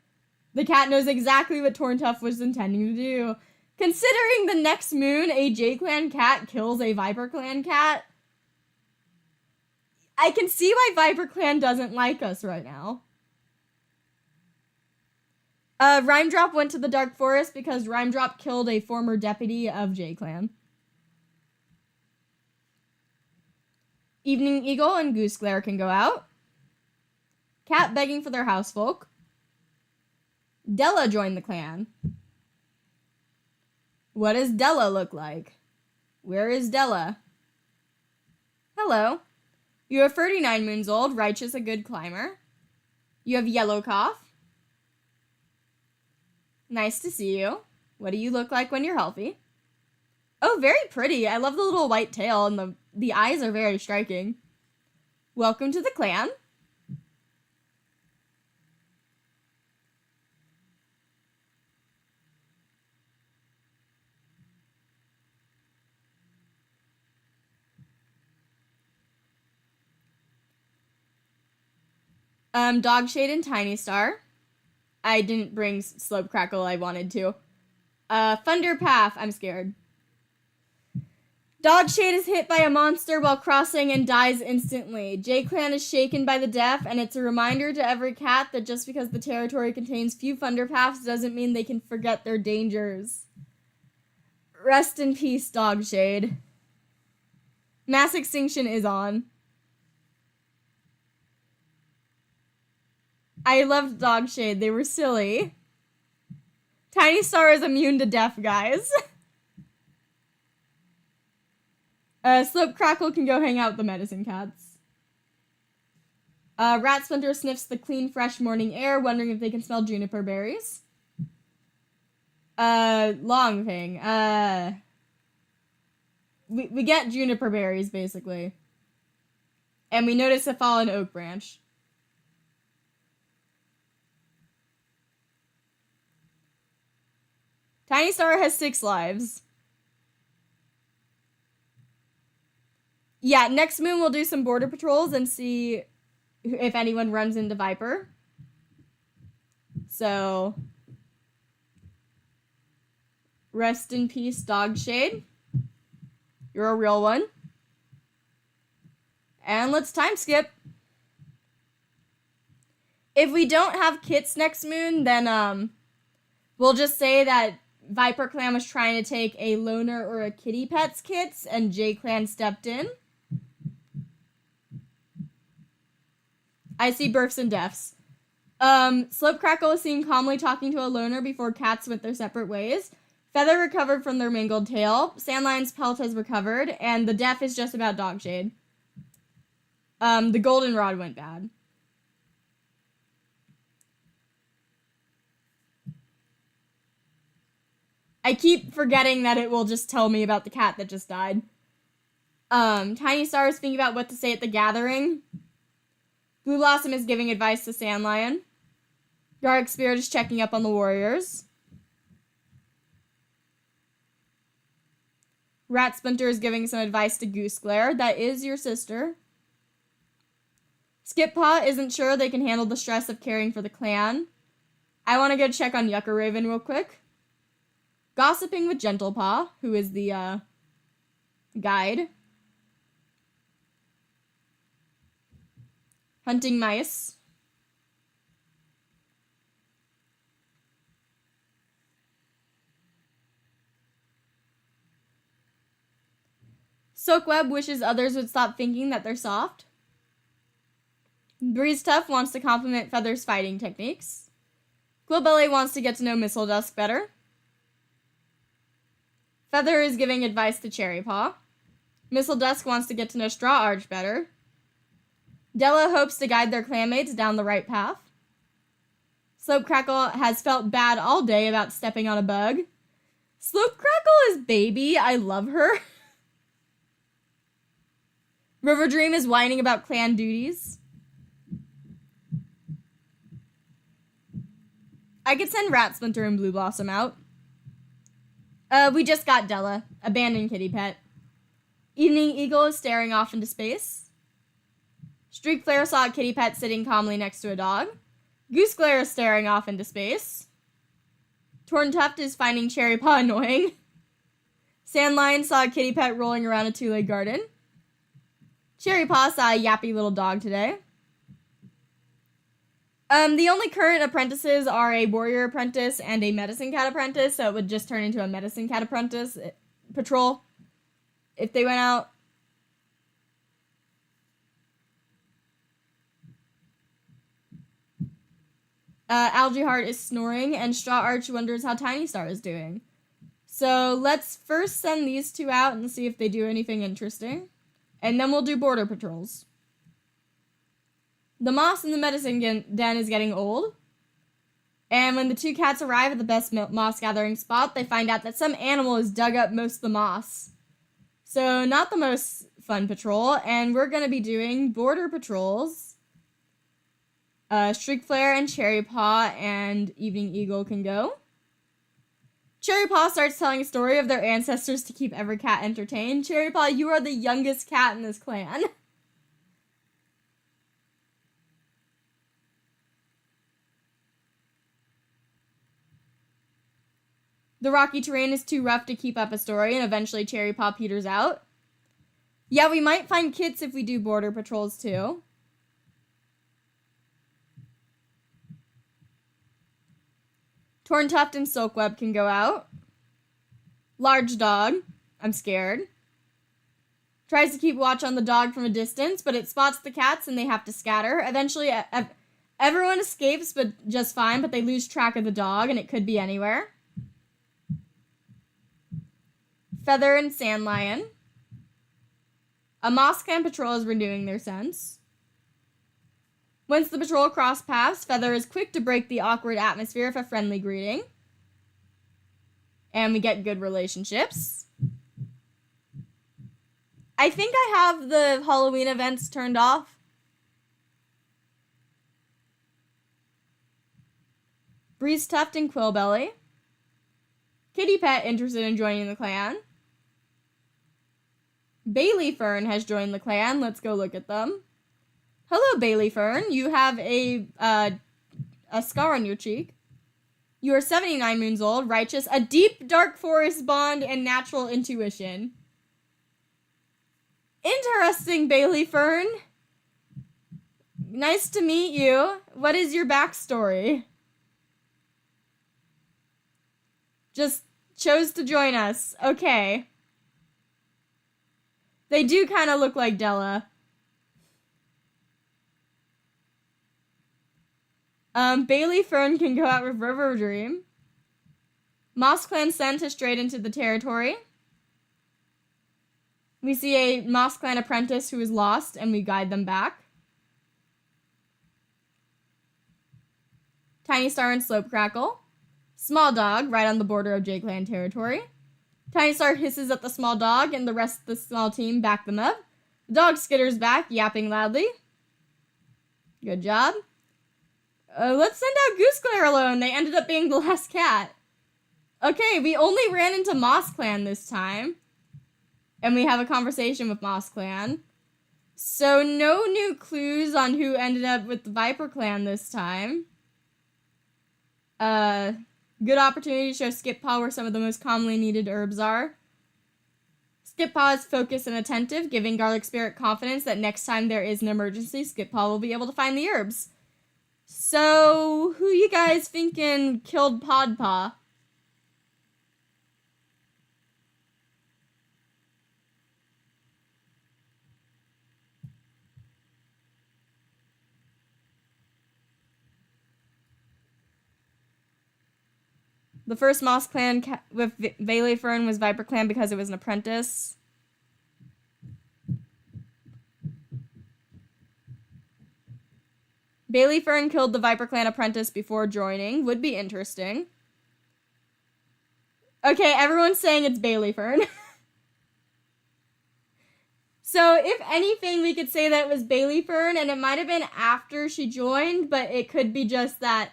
The cat knows exactly what Torntuft was intending to do. Considering the next moon a JayClan cat kills a ViperClan cat, I can see why ViperClan doesn't like us right now. Rhyme Drop went to the Dark Forest because Rhyme Drop killed a former deputy of JayClan. Evening Eagle and Goose Glare can go out. Cat begging for their housefolk. Della joined the clan. What does Della look like? Where is Della? Hello. You are 39 moons old, righteous, a good climber. You have yellow cough. Nice to see you. What do you look like when you're healthy? Oh, very pretty. I love the little white tail, and the eyes are very striking. Welcome to the clan. Dogshade and Tinystar. I didn't bring Slope Crackle, I wanted to. Thunderpath, I'm scared. Dogshade is hit by a monster while crossing and dies instantly. JayClan is shaken by the death, and it's a reminder to every cat that just because the territory contains few Thunderpaths doesn't mean they can forget their dangers. Rest in peace, Dogshade. Mass extinction is on. I loved Dogshade. They were silly. Tinystar is immune to death, guys. Slope Crackle can go hang out with the medicine cats. Rat Splinter sniffs the clean, fresh morning air, wondering if they can smell juniper berries. Long thing. We get juniper berries, basically. And we notice a fallen oak branch. Tinystar has 6 lives. Yeah, next moon we'll do some border patrols and see if anyone runs into Viper. So, rest in peace, Dogshade. You're a real one. And let's time skip. If we don't have kits next moon, then we'll just say that Viper Clan was trying to take a loner or a kitty pets kits, and JayClan stepped in. I see births and deaths. Slope Crackle is seen calmly talking to a loner before cats went their separate ways. Feather recovered from their mangled tail. Sandlion's pelt has recovered, and the death is just about Dogshade. The goldenrod went bad. I keep forgetting that it will just tell me about the cat that just died. Tinystar is thinking about what to say at the gathering. Blue Blossom is giving advice to Sandlion. Dark Spirit is checking up on the warriors. Rat Splinter is giving some advice to Goose Glare. That is your sister. Skip Paw isn't sure they can handle the stress of caring for the clan. I want to go check on Yucca Raven real quick. Gossiping with Gentle Paw, who is the guide. Hunting mice. Soakweb wishes others would stop thinking that they're soft. Breeze Tough wants to compliment Feather's fighting techniques. Quillbelly wants to get to know Missile Dusk better. Feather is giving advice to Cherry Paw. Missile Dusk wants to get to know Straw Arch better. Della hopes to guide their clanmates down the right path. Slope Crackle has felt bad all day about stepping on a bug. Slope Crackle is baby. I love her. River Dream is whining about clan duties. I could send Rat Splinter and Blue Blossom out. We just got Della. Abandoned kitty pet. Evening Eagle is staring off into space. Streak Flare saw a kitty pet sitting calmly next to a dog. Goose Glare is staring off into space. Torn Tuft is finding Cherry Paw annoying. Sandlion saw a kitty pet rolling around a two-leg garden. Cherry Paw saw a yappy little dog today. The only current apprentices are a warrior apprentice and a medicine cat apprentice, so it would just turn into a medicine cat apprentice patrol if they went out. Algae Heart is snoring, and Straw Arch wonders how Tinystar is doing. So let's first send these two out and see if they do anything interesting. And then we'll do border patrols. The moss in the medicine den is getting old. And when the two cats arrive at the best moss gathering spot, they find out that some animal has dug up most of the moss. So not the most fun patrol, and we're going to be doing border patrols. Streak Flare and Cherry Paw and Evening Eagle can go. Cherry Paw starts telling a story of their ancestors to keep every cat entertained. Cherry Paw, you are the youngest cat in this clan. The rocky terrain is too rough to keep up a story, and eventually Cherry Paw peters out. Yeah, we might find kits if we do border patrols too. Torn Tuft and Silkweb can go out. Large Dog. I'm scared. Tries to keep watch on the dog from a distance, but it spots the cats and they have to scatter. Eventually, everyone escapes but just fine, but they lose track of the dog, and it could be anywhere. Feather and Sandlion. A MossClan patrol is renewing their sense. Once the patrol cross paths, Feather is quick to break the awkward atmosphere of a friendly greeting. And we get good relationships. I think I have the Halloween events turned off. Breeze Tuft and Quillbelly. Kitty Pet interested in joining the clan. Bailey Fern has joined the clan. Let's go look at them. Hello, Bailey Fern. You have a scar on your cheek. You are 79 moons old, righteous, a deep dark forest bond, and natural intuition. Interesting, Bailey Fern. Nice to meet you. What is your backstory? Just chose to join us. Okay. They do kind of look like Della. Bailey Fern can go out with River Dream. MossClan sent us straight into the territory. We see a MossClan apprentice who is lost, and we guide them back. Tinystar and Slope Crackle. Small Dog, right on the border of JayClan territory. Tinystar hisses at the small dog, and the rest of the small team back them up. The dog skitters back, yapping loudly. Good job. Let's send out GooseClan alone. They ended up being the last cat. Okay, we only ran into MossClan this time. And we have a conversation with MossClan. So no new clues on who ended up with the Viper Clan this time. Good opportunity to show Skip Paw where some of the most commonly needed herbs are. Skip Paw is focused and attentive, giving Garlic Spirit confidence that next time there is an emergency, Skip Paw will be able to find the herbs. So, who you guys thinking killed Pod Paw? The first MossClan with Bailey Fern was Viper Clan because it was an apprentice. Bailey Fern killed the Viper Clan apprentice before joining. Would be interesting. Okay, everyone's saying it's Bailey Fern. So, if anything, we could say that it was Bailey Fern, and it might have been after she joined, but it could be just that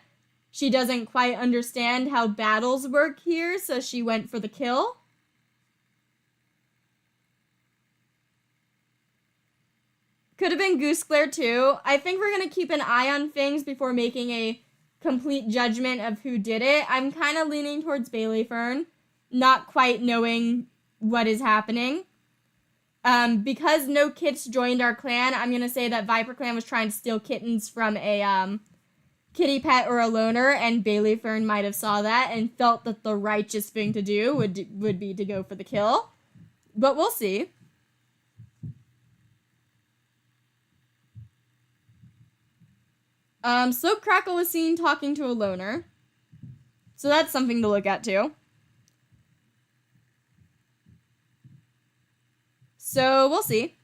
she doesn't quite understand how battles work here, so she went for the kill. Could have been GooseClan too. I think we're going to keep an eye on things before making a complete judgment of who did it. I'm kind of leaning towards Bailey Fern, not quite knowing what is happening. Because no kits joined our clan, I'm going to say that Viper Clan was trying to steal kittens from a kitty pet or a loner, and Bailey Fern might have saw that and felt that the righteous thing to do would be to go for the kill. But we'll see. Slope Crackle was seen talking to a loner. So that's something to look at too. So we'll see.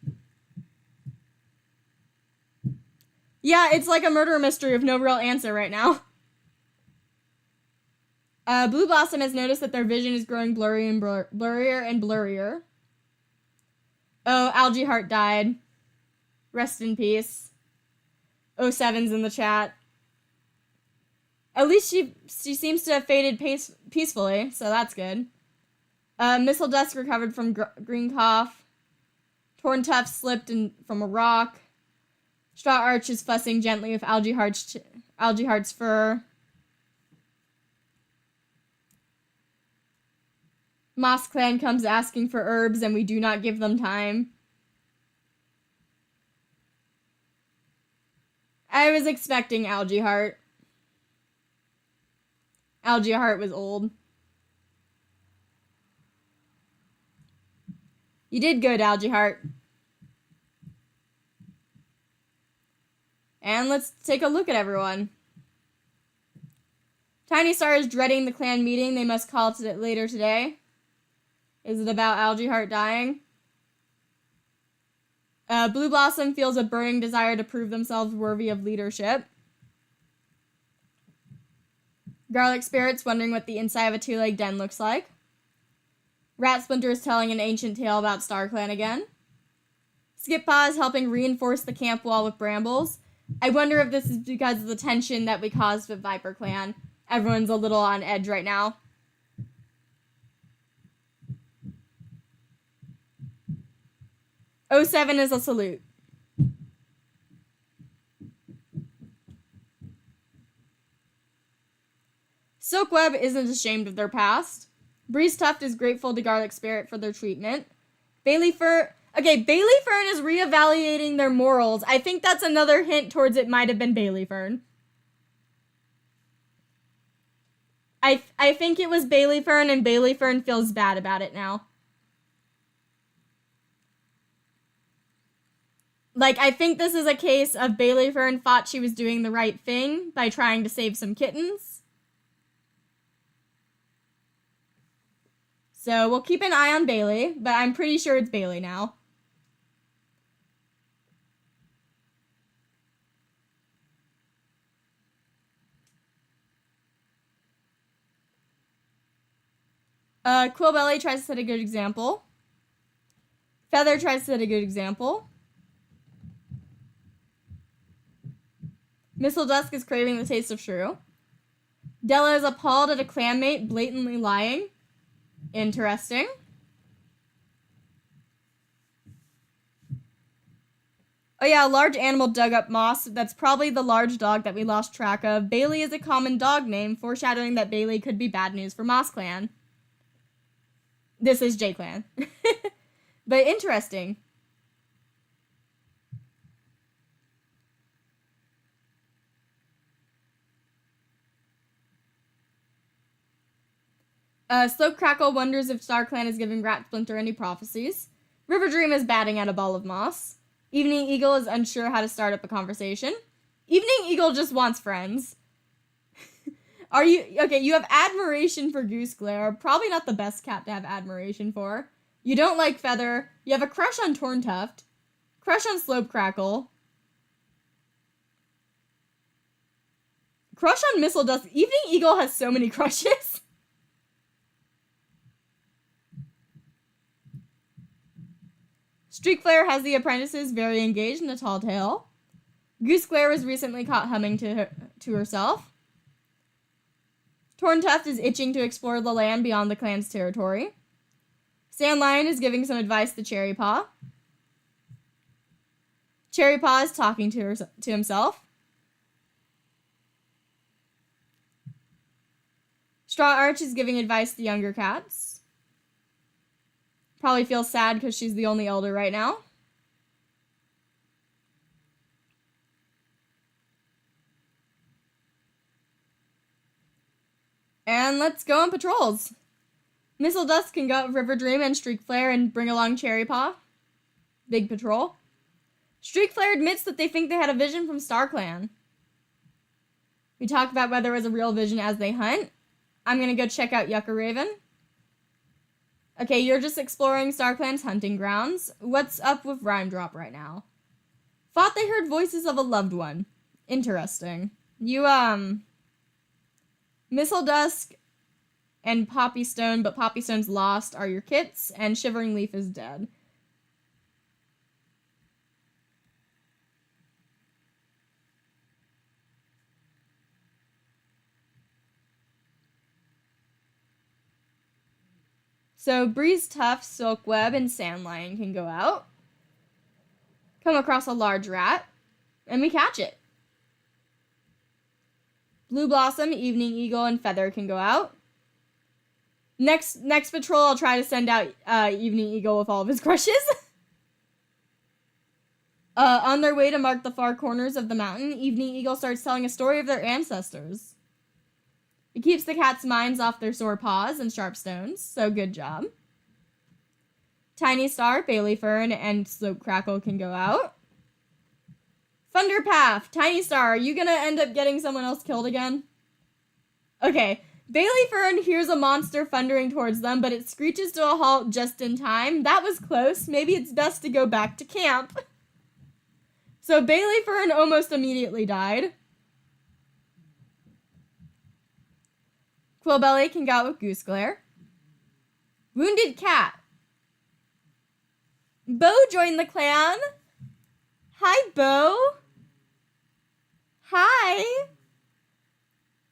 Yeah, it's like a murder mystery with no real answer right now. Blue Blossom has noticed that their vision is growing blurrier and blurrier. Oh, Algae Heart died. Rest in peace. 07's in the chat. At least she seems to have faded peacefully, so that's good. Missile Dusk recovered from Green Cough. Torn Tuft slipped from a rock. Straw Arch is fussing gently with Algae Heart's fur. Moss Clan comes asking for herbs and we do not give them time. I was expecting Algae Heart. Algae Heart was old. You did good, Algae Heart. And let's take a look at everyone. Tinystar is dreading the clan meeting they must call later today. Is it about Algae Heart dying? Blue Blossom feels a burning desire to prove themselves worthy of leadership. Garlic Spirit's wondering what the inside of a two-legged den looks like. Rat Splinter is telling an ancient tale about StarClan again. Skippaw is helping reinforce the camp wall with brambles. I wonder if this is because of the tension that we caused with Viper Clan. Everyone's a little on edge right now. '07 is a salute. Silkweb isn't ashamed of their past. Breeze Tuft is grateful to Garlic Spirit for their treatment. Bailey Fern is reevaluating their morals. I think that's another hint towards it might have been Bailey Fern. I think it was Bailey Fern, and Bailey Fern feels bad about it now. Like, I think this is a case of Bailey Fern thought she was doing the right thing by trying to save some kittens. So we'll keep an eye on Bailey, but I'm pretty sure it's Bailey now. Quillbelly tries to set a good example. Feather tries to set a good example. Missile Dusk is craving the taste of shrew. Della is appalled at a clanmate blatantly lying. Interesting. Oh yeah, a large animal dug up moss. That's probably the large dog that we lost track of. Bailey is a common dog name, foreshadowing that Bailey could be bad news for Moss Clan. This is JayClan. But interesting. Slope Crackle wonders if StarClan is giving Rat Splinter any prophecies. River Dream is batting at a ball of moss. Evening Eagle is unsure how to start up a conversation. Evening Eagle just wants friends. You have admiration for Goose Glare. Probably not the best cat to have admiration for. You don't like Feather. You have a crush on Torn Tuft. Crush on Slope Crackle. Crush on Missile Dust. Evening Eagle has so many crushes. Streak Flare has the apprentices very engaged in a tall tale. Goose Glare was recently caught humming to herself. Torn Tuft is itching to explore the land beyond the clan's territory. Sand Lion is giving some advice to Cherry Paw. Cherry Paw is talking to himself. Straw Arch is giving advice to younger cats. Probably feels sad because she's the only elder right now. And let's go on patrols. Missile Dust can go with River Dream and Streak Flare and bring along Cherry Paw. Big patrol. Streak Flare admits that they think they had a vision from StarClan. We talk about whether it was a real vision as they hunt. I'm gonna go check out Yucca Raven. Okay, you're just exploring StarClan's hunting grounds. What's up with Rhyme Drop right now? Thought they heard voices of a loved one. Interesting. Missile Dusk and Poppy Stone, but Poppy Stone's lost, are your kits, and Shivering Leaf is dead. So Breeze Tuft, Silkweb, and Sand Lion can go out. Come across a large rat, and we catch it. Blue Blossom, Evening Eagle, and Feather can go out. Next patrol, I'll try to send out Evening Eagle with all of his crushes. On their way to mark the far corners of the mountain, Evening Eagle starts telling a story of their ancestors. It keeps the cats' minds off their sore paws and sharp stones, so good job. Tinystar, Bailey Fern, and Slope Crackle can go out. Thunderpath, Tinystar, are you gonna end up getting someone else killed again? Okay, Bailey Fern hears a monster thundering towards them, but it screeches to a halt just in time. That was close. Maybe it's best to go back to camp. So Bailey Fern almost immediately died. Quillbelly can go out with Goose Glare. Wounded Cat. Bo joined the clan. Hi, Bo. Hi.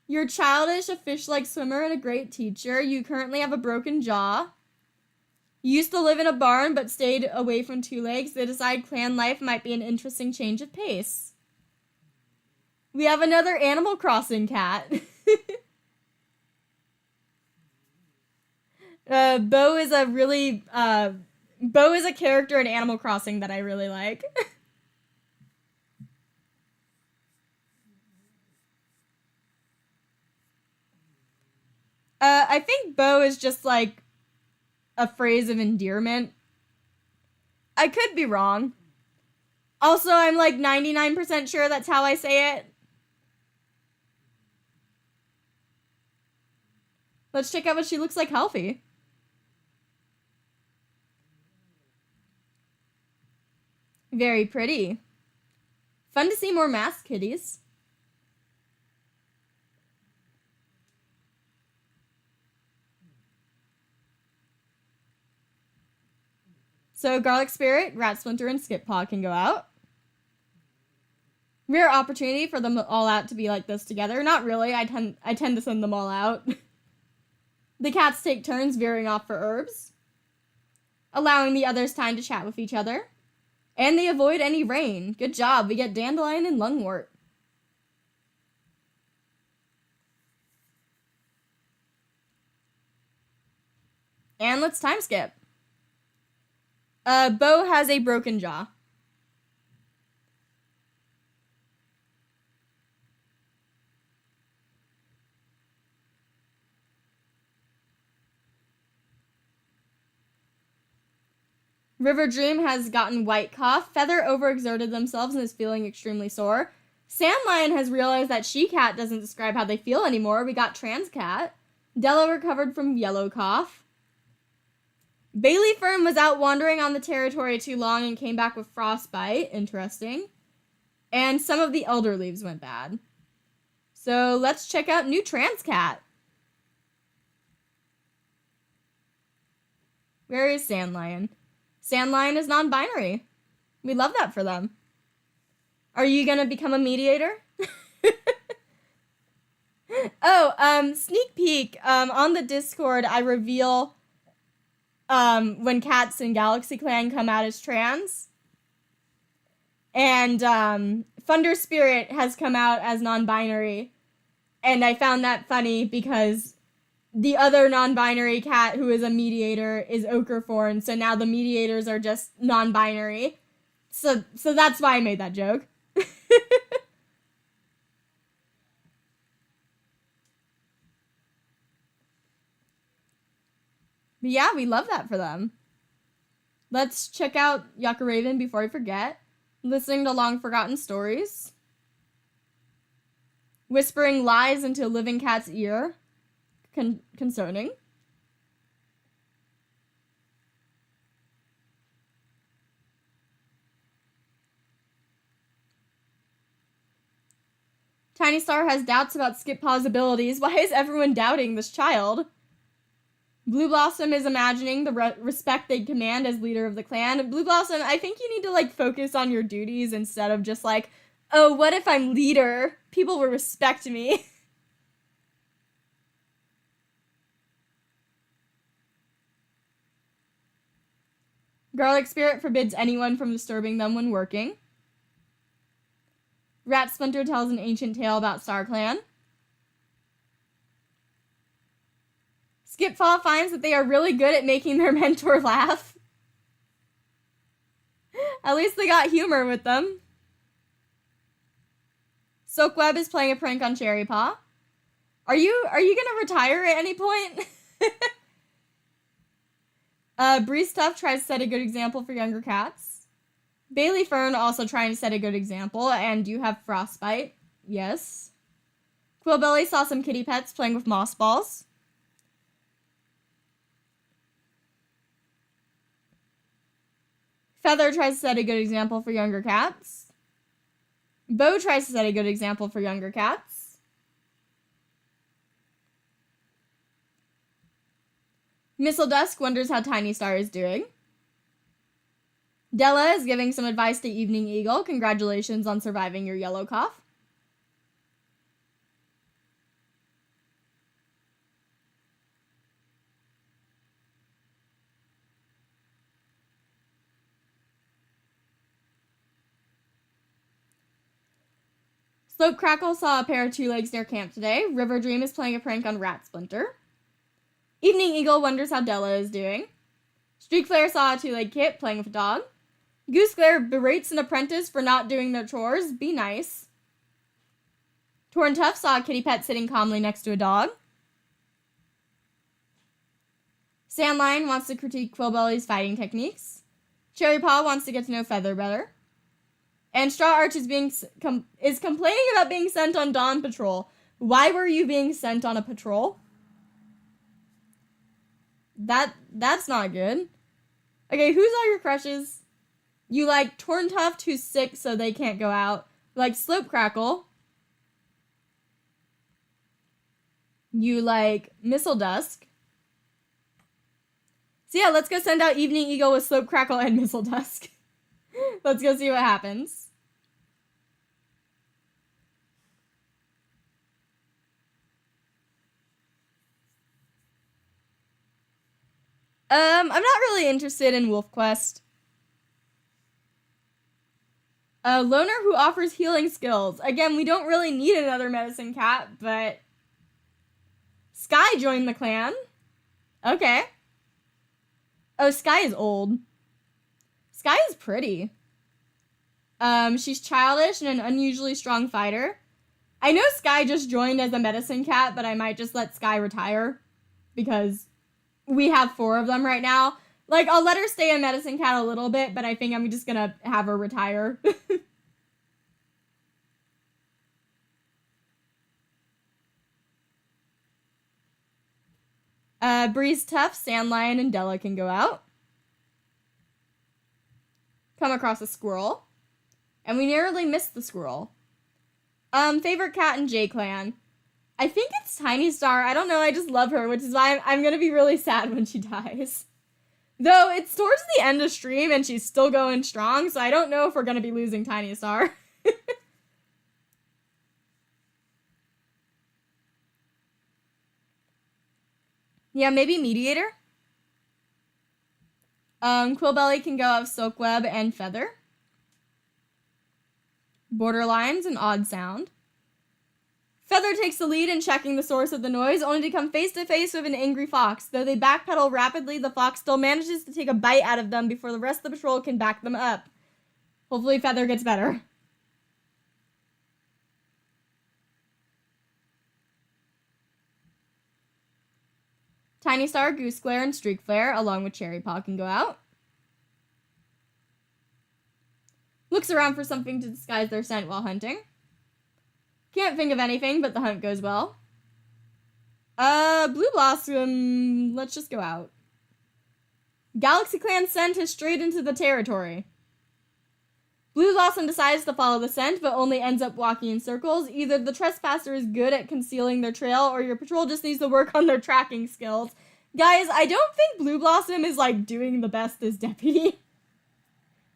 You're childish, a fish-like swimmer, and a great teacher. You currently have a broken jaw. You used to live in a barn, but stayed away from Two Legs. They decide clan life might be an interesting change of pace. We have another Animal Crossing cat. Bo is a really, Bo is a character in Animal Crossing that I really like. I think Bo is just like a phrase of endearment. I could be wrong. Also, I'm like 99% sure that's how I say it. Let's check out what she looks like healthy. Very pretty. Fun to see more masked kitties. So Garlic Spirit, Rat Splinter, and Skip Paw can go out. Rare opportunity for them all out to be like this together. Not really. I tend to send them all out. The cats take turns veering off for herbs, allowing the others time to chat with each other. And they avoid any rain. Good job. We get Dandelion and Lungwort. And let's time skip. Bo has a broken jaw. River Dream has gotten white cough. Feather overexerted themselves and is feeling extremely sore. Sandlion has realized that She-Cat doesn't describe how they feel anymore. We got Trans Cat. Della recovered from yellow cough. Bailey Fern was out wandering on the territory too long and came back with frostbite. Interesting. And some of the elder leaves went bad. So let's check out new Trans Cat. Where is Sandlion? Sandlion is non-binary. We love that for them. Are you gonna become a mediator? Oh, sneak peek. On the Discord, I reveal when cats in GalaxyClan come out as trans. And Thunder Spirit has come out as non-binary. And I found that funny because the other non-binary cat who is a mediator is Ochreforn, so now the mediators are just non-binary. So that's why I made that joke. But yeah, we love that for them. Let's check out Yucca Raven before I forget. Listening to long forgotten stories. Whispering lies into a living cat's ear. Concerning. Tinystar has doubts about Skip Paw's abilities. Why is everyone doubting this child? Blue Blossom is imagining the respect they command as leader of the clan. Blue Blossom, I think you need to, like, focus on your duties instead of just, like, oh, what if I'm leader? People will respect me. Garlic Spirit forbids anyone from disturbing them when working. Rat Splinter tells an ancient tale about StarClan. Skip Paw finds that they are really good at making their mentor laugh. At least they got humor with them. Soakweb is playing a prank on Cherry Paw. Are you gonna retire at any point? Breeze Stuff tries to set a good example for younger cats. Bailey Fern also trying to set a good example, and you have Frostbite. Yes. Quillbelly saw some kitty pets playing with moss balls. Feather tries to set a good example for younger cats. Bo tries to set a good example for younger cats. Missile Dusk wonders how Tinystar is doing. Della is giving some advice to Evening Eagle. Congratulations on surviving your yellow cough. Slope Crackle saw a pair of two legs near camp today. River Dream is playing a prank on Rat Splinter. Evening Eagle wonders how Della is doing. Streak Flare saw a two-legged kit playing with a dog. Goose Glare berates an apprentice for not doing their chores. Be nice. Torn Tuff saw a kitty pet sitting calmly next to a dog. Sandline wants to critique Quillbelly's fighting techniques. Cherry Paw wants to get to know Feather better. And Straw Arch is complaining about being sent on Dawn Patrol. Why were you being sent on a patrol? That's not good. Okay, who's all your crushes? You like Torn Tuft, who's sick, so they can't go out. You like Slope Crackle. You like Missile Dusk. So yeah, let's go send out Evening Eagle with Slope Crackle and Missile Dusk. Let's go see what happens. I'm not really interested in Wolf Quest. A loner who offers healing skills. Again, we don't really need another medicine cat, but Sky joined the clan. Okay. Oh, Sky is old. Sky is pretty. She's childish and an unusually strong fighter. I know Sky just joined as a medicine cat, but I might just let Sky retire because we have 4 of them right now. Like, I'll let her stay a medicine cat a little bit, but I think I'm just gonna have her retire. Breeze Tuff, Sandlion, and Della can go out. Come across a squirrel. And we narrowly missed the squirrel. Favorite cat in JayClan. I think it's Tinystar. I don't know, I just love her, which is why I'm gonna be really sad when she dies. Though, it's towards the end of stream and she's still going strong, so I don't know if we're gonna be losing Tinystar. Yeah, maybe Mediator? Quillbelly can go out of Soakweb and Feather. Borderline's an odd sound. Feather takes the lead in checking the source of the noise, only to come face to face with an angry fox. Though they backpedal rapidly, the fox still manages to take a bite out of them before the rest of the patrol can back them up. Hopefully Feather gets better. Tinystar, Goose Glare, and Streak Flare, along with Cherry Paw, can go out. Looks around for something to disguise their scent while hunting. Can't think of anything, but the hunt goes well. Blue Blossom, let's just go out. GalaxyClan scent has strayed into the territory. Blue Blossom decides to follow the scent, but only ends up walking in circles. Either the trespasser is good at concealing their trail, or your patrol just needs to work on their tracking skills. Guys, I don't think Blue Blossom is, like, doing the best as deputy.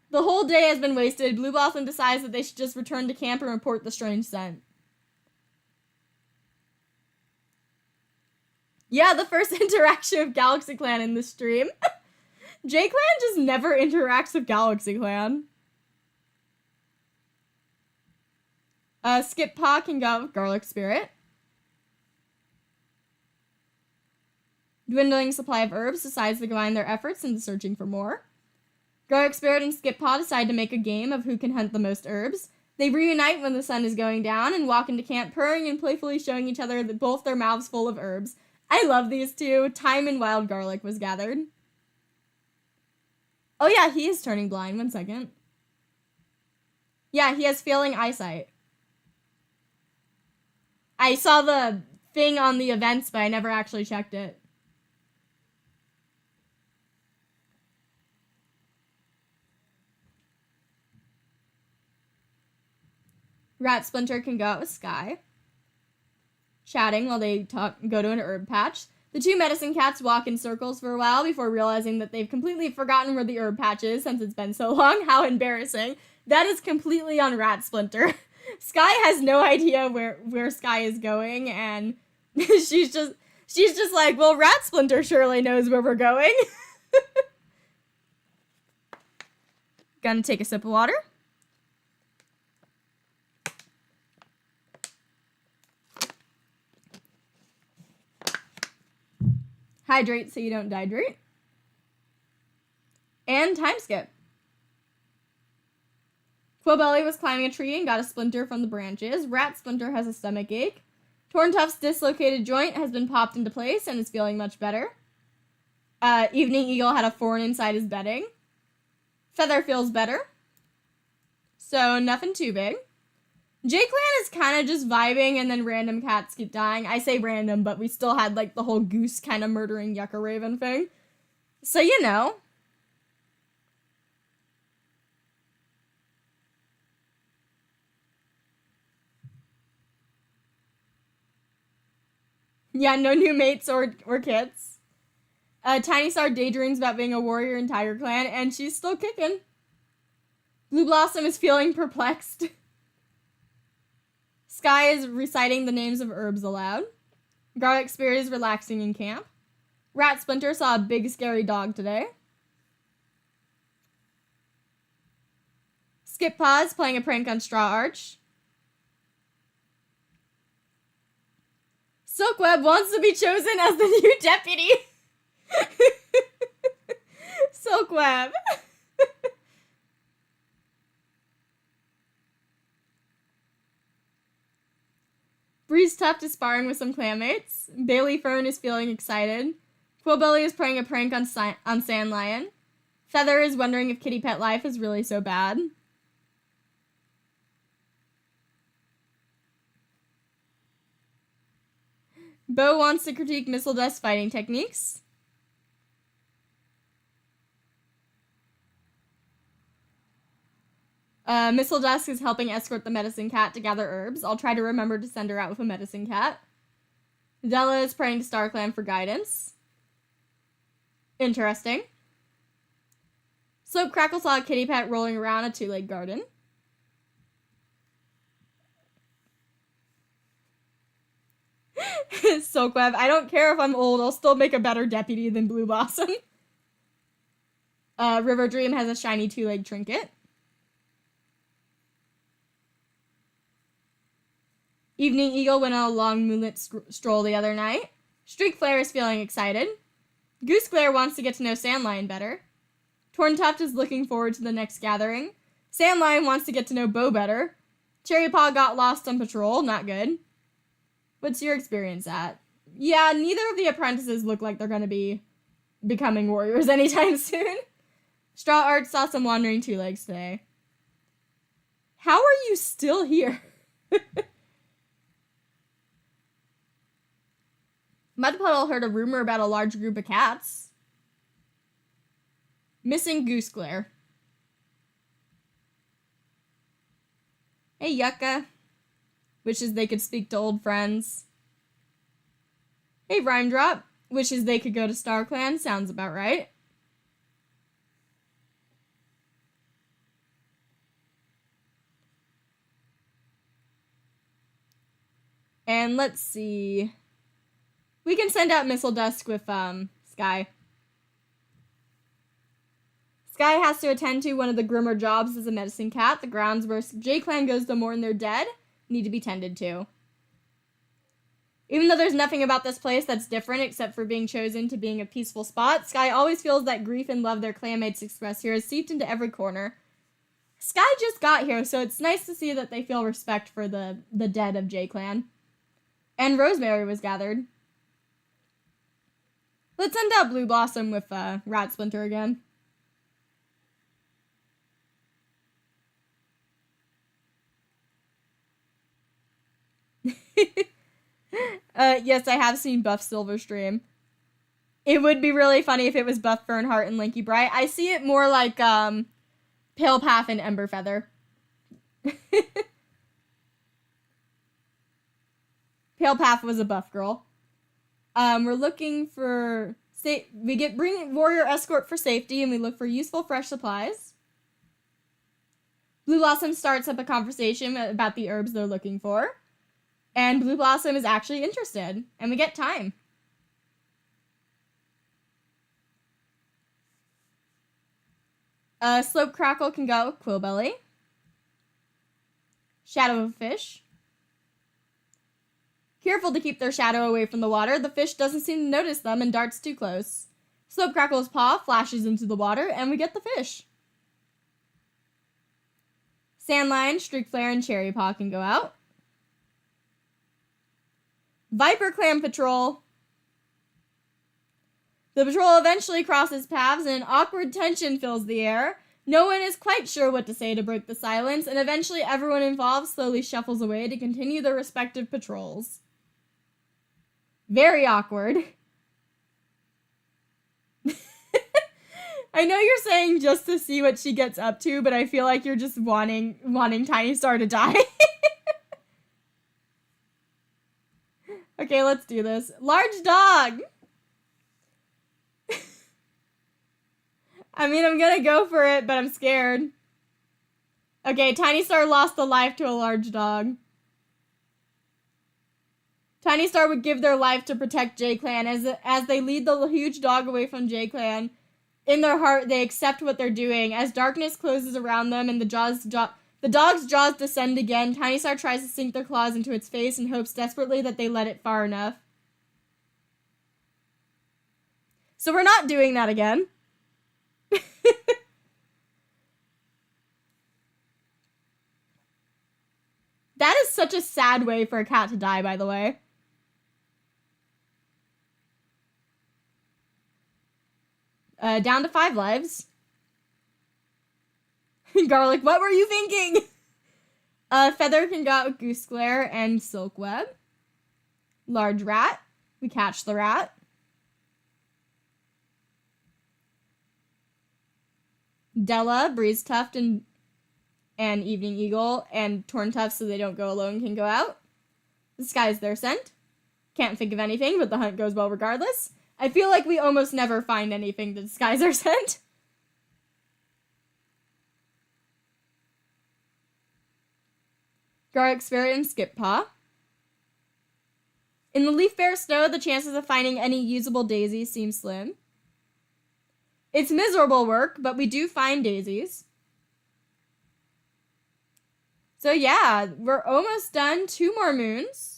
The whole day has been wasted. Blue Blossom decides that they should just return to camp and report the strange scent. Yeah, the first interaction of GalaxyClan in this stream. JayClan just never interacts with GalaxyClan. Skip Paw can go with Garlic Spirit. Dwindling supply of herbs decides to combine their efforts into searching for more. Garlic Spirit and Skip Paw decide to make a game of who can hunt the most herbs. They reunite when the sun is going down and walk into camp purring and playfully showing each other that both their mouths full of herbs. I love these two. Thyme and wild garlic was gathered. Oh yeah, he is turning blind. 1 second. Yeah, he has failing eyesight. I saw the thing on the events, but I never actually checked it. Rat Splinter can go out with Sky, chatting while they go to an herb patch. The two medicine cats walk in circles for a while before realizing that they've completely forgotten where the herb patch is since it's been so long. How embarrassing. That is completely on Rat Splinter. Sky has no idea where Sky is going, and she's just like, well, Rat Splinter surely knows where we're going. Gonna take a sip of water. Hydrate so you don't dehydrate. And time skip. Quillbelly was climbing a tree and got a splinter from the branches. Rat Splinter has a stomach ache. Torntuff's dislocated joint has been popped into place and is feeling much better. Evening Eagle had a thorn inside his bedding. Feather feels better. So nothing too big. JayClan is kind of just vibing, and then random cats keep dying. I say random, but we still had, like, the whole goose kind of murdering Yucca Raven thing. So, you know. Yeah, no new mates or kits. Tinystar daydreams about being a warrior in Tiger Clan, and she's still kicking. Blue Blossom is feeling perplexed. Sky is reciting the names of herbs aloud. Garlic Spirit is relaxing in camp. Rat Splinter saw a big scary dog today. Skip Paw is playing a prank on Straw Arch. Silkweb wants to be chosen as the new deputy. Silkweb. Breeze Tuft is sparring with some clanmates. Bailey Fern is feeling excited. Quillbelly is playing a prank on Sandlion. Feather is wondering if kitty pet life is really so bad. Bo wants to critique Missile Dust's fighting techniques. Missile Dusk is helping escort the medicine cat to gather herbs. I'll try to remember to send her out with a medicine cat. Della is praying to StarClan for guidance. Interesting. Slope Crackle saw a kitty pet rolling around a two-legged garden. Silkweb, I don't care if I'm old, I'll still make a better deputy than Blue Blossom. River Dream has a shiny two-legged trinket. Evening Eagle went on a long moonlit stroll the other night. Streak Flare is feeling excited. Goose Glare wants to get to know Sandlion better. Torntuft is looking forward to the next gathering. Sandlion wants to get to know Bo better. Cherry Paw got lost on patrol, not good. What's your experience at? Yeah, neither of the apprentices look like they're going to be becoming warriors anytime soon. Straw Arch saw some wandering two-legs today. How are you still here? Mudpuddle heard a rumor about a large group of cats. Missing Goose Glare. Hey, Yucca. Wishes they could speak to old friends. Hey, Rhyme Drop. Wishes they could go to StarClan. Sounds about right. And let's see. We can send out Missile Dusk with Sky. Sky has to attend to one of the grimmer jobs as a medicine cat. The grounds where JayClan goes to mourn their dead need to be tended to. Even though there's nothing about this place that's different except for being chosen to being a peaceful spot, Sky always feels that grief and love their clanmates express here is seeped into every corner. Sky just got here, so it's nice to see that they feel respect for the dead of JayClan. And Rosemary was gathered. Let's send out Blue Blossom with Rat Splinter again. Yes, I have seen Buff Silverstream. It would be really funny if it was Buff Fernheart and Lanky Bright. I see it more like Pale Path and Ember Feather. Pale Path was a buff girl. We're looking for bring warrior escort for safety, and we look for useful fresh supplies. Blue Blossom starts up a conversation about the herbs they're looking for. And Blue Blossom is actually interested, and we get time. Slope Crackle can go with Quillbelly. Shadow of a Fish. Careful to keep their shadow away from the water, the fish doesn't seem to notice them and darts too close. Slope Crackle's paw flashes into the water, and we get the fish. Sandlion, Streak Flare, and Cherry Paw can go out. Viper Clan Patrol. The patrol eventually crosses paths and an awkward tension fills the air. No one is quite sure what to say to break the silence, and eventually everyone involved slowly shuffles away to continue their respective patrols. Very awkward. I know you're saying just to see what she gets up to, but I feel like you're just wanting Tinystar to die. Okay, let's do this. Large dog! I mean, I'm gonna go for it, but I'm scared. Okay, Tinystar lost a life to a large dog. Tinystar would give their life to protect JayClan as they lead the huge dog away from JayClan. In their heart, they accept what they're doing. As darkness closes around them and the dog's jaws descend again, Tinystar tries to sink their claws into its face and hopes desperately that they let it far enough. So we're not doing that again. That is such a sad way for a cat to die, by the way. Down to 5 lives. Garlic, what were you thinking? Feather can go out with Goose Glare and Silk Web. Large Rat. We catch the rat. Della, Breeze Tuft, and Evening Eagle, and Torn Tuft so they don't go alone can go out. Disguise their scent. Can't think of anything, but the hunt goes well regardless. I feel like we almost never find anything to disguise our scent. Garlic Spirit and Skip Paw. In the leaf bare snow, the chances of finding any usable daisies seem slim. It's miserable work, but we do find daisies. So yeah, we're almost done. 2 more moons.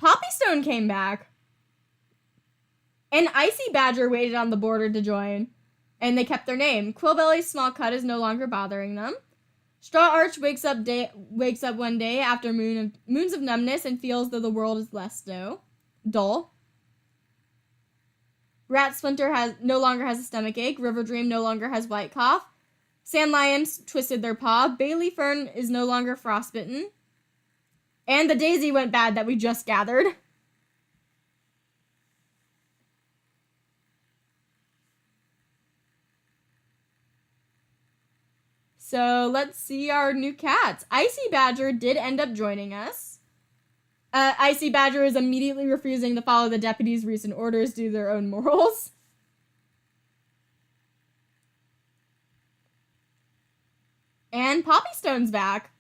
Poppystone came back. And Icy Badger waited on the border to join. And they kept their name. Quillbelly's small cut is no longer bothering them. Straw Arch wakes up one day after moons of numbness and feels that the world is less dull. Rat Splinter no longer has a stomach ache. River Dream no longer has white cough. Sandlions twisted their paw. Bailey Fern is no longer frostbitten. And the daisy went bad that we just gathered. So let's see our new cats. Icy Badger did end up joining us. Icy Badger is immediately refusing to follow the deputy's recent orders due to their own morals. And Poppystone's back.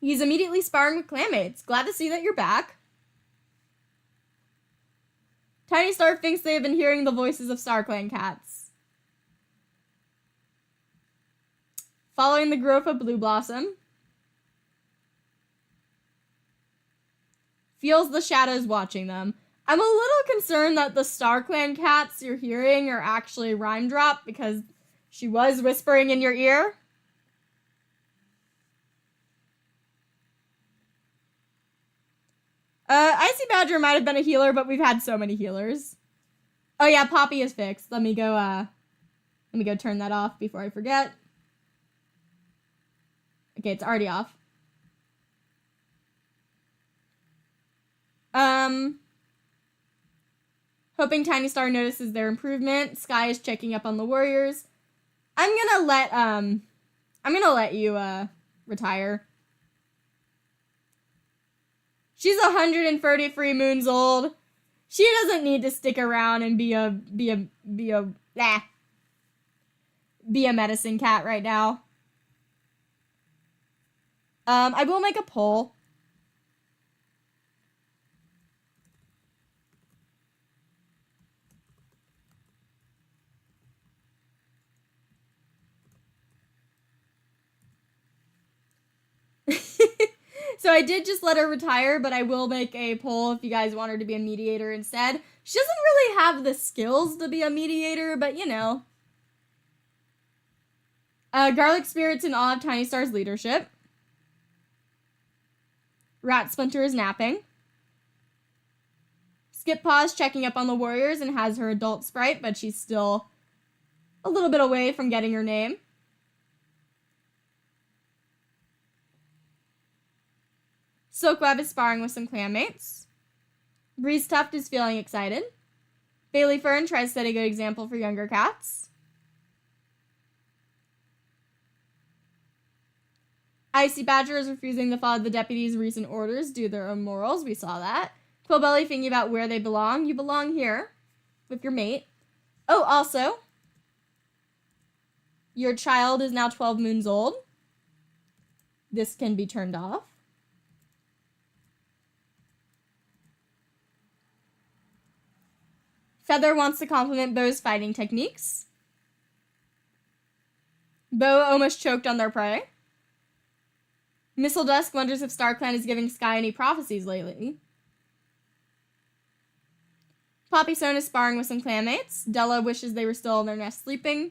He's immediately sparring with clanmates. Glad to see that you're back. Tinystar thinks they have been hearing the voices of StarClan cats. Following the growth of Blue Blossom. Feels the shadows watching them. I'm a little concerned that the StarClan cats you're hearing are actually rhyme drop because she was whispering in your ear. Icy Badger might have been a healer, but we've had so many healers. Oh yeah, Poppy is fixed. Let me go turn that off before I forget. Okay, it's already off. Hoping Tinystar notices their improvement. Sky is checking up on the warriors. I'm gonna let you retire. She's 133 moons old. She doesn't need to stick around and be a medicine cat right now. I will make a poll. So I did just let her retire, but I will make a poll if you guys want her to be a mediator instead. She doesn't really have the skills to be a mediator, but you know. Garlic Spirit's in awe of Tinystar's leadership. Rat Splinter is napping. Skip Paw's checking up on the warriors and has her adult sprite, but she's still a little bit away from getting her name. Silkweb is sparring with some clanmates. Breeze Tuft is feeling excited. Bailey Fern tries to set a good example for younger cats. Icy Badger is refusing to follow the deputy's recent orders due to their own morals. We saw that. Quillbelly thinking about where they belong. You belong here with your mate. Oh, also, your child is now 12 moons old. This can be turned off. Feather wants to compliment Beau's fighting techniques. Beau almost choked on their prey. Missile Dusk wonders if StarClan is giving Sky any prophecies lately. Poppy Stone is sparring with some clanmates. Della wishes they were still in their nest sleeping.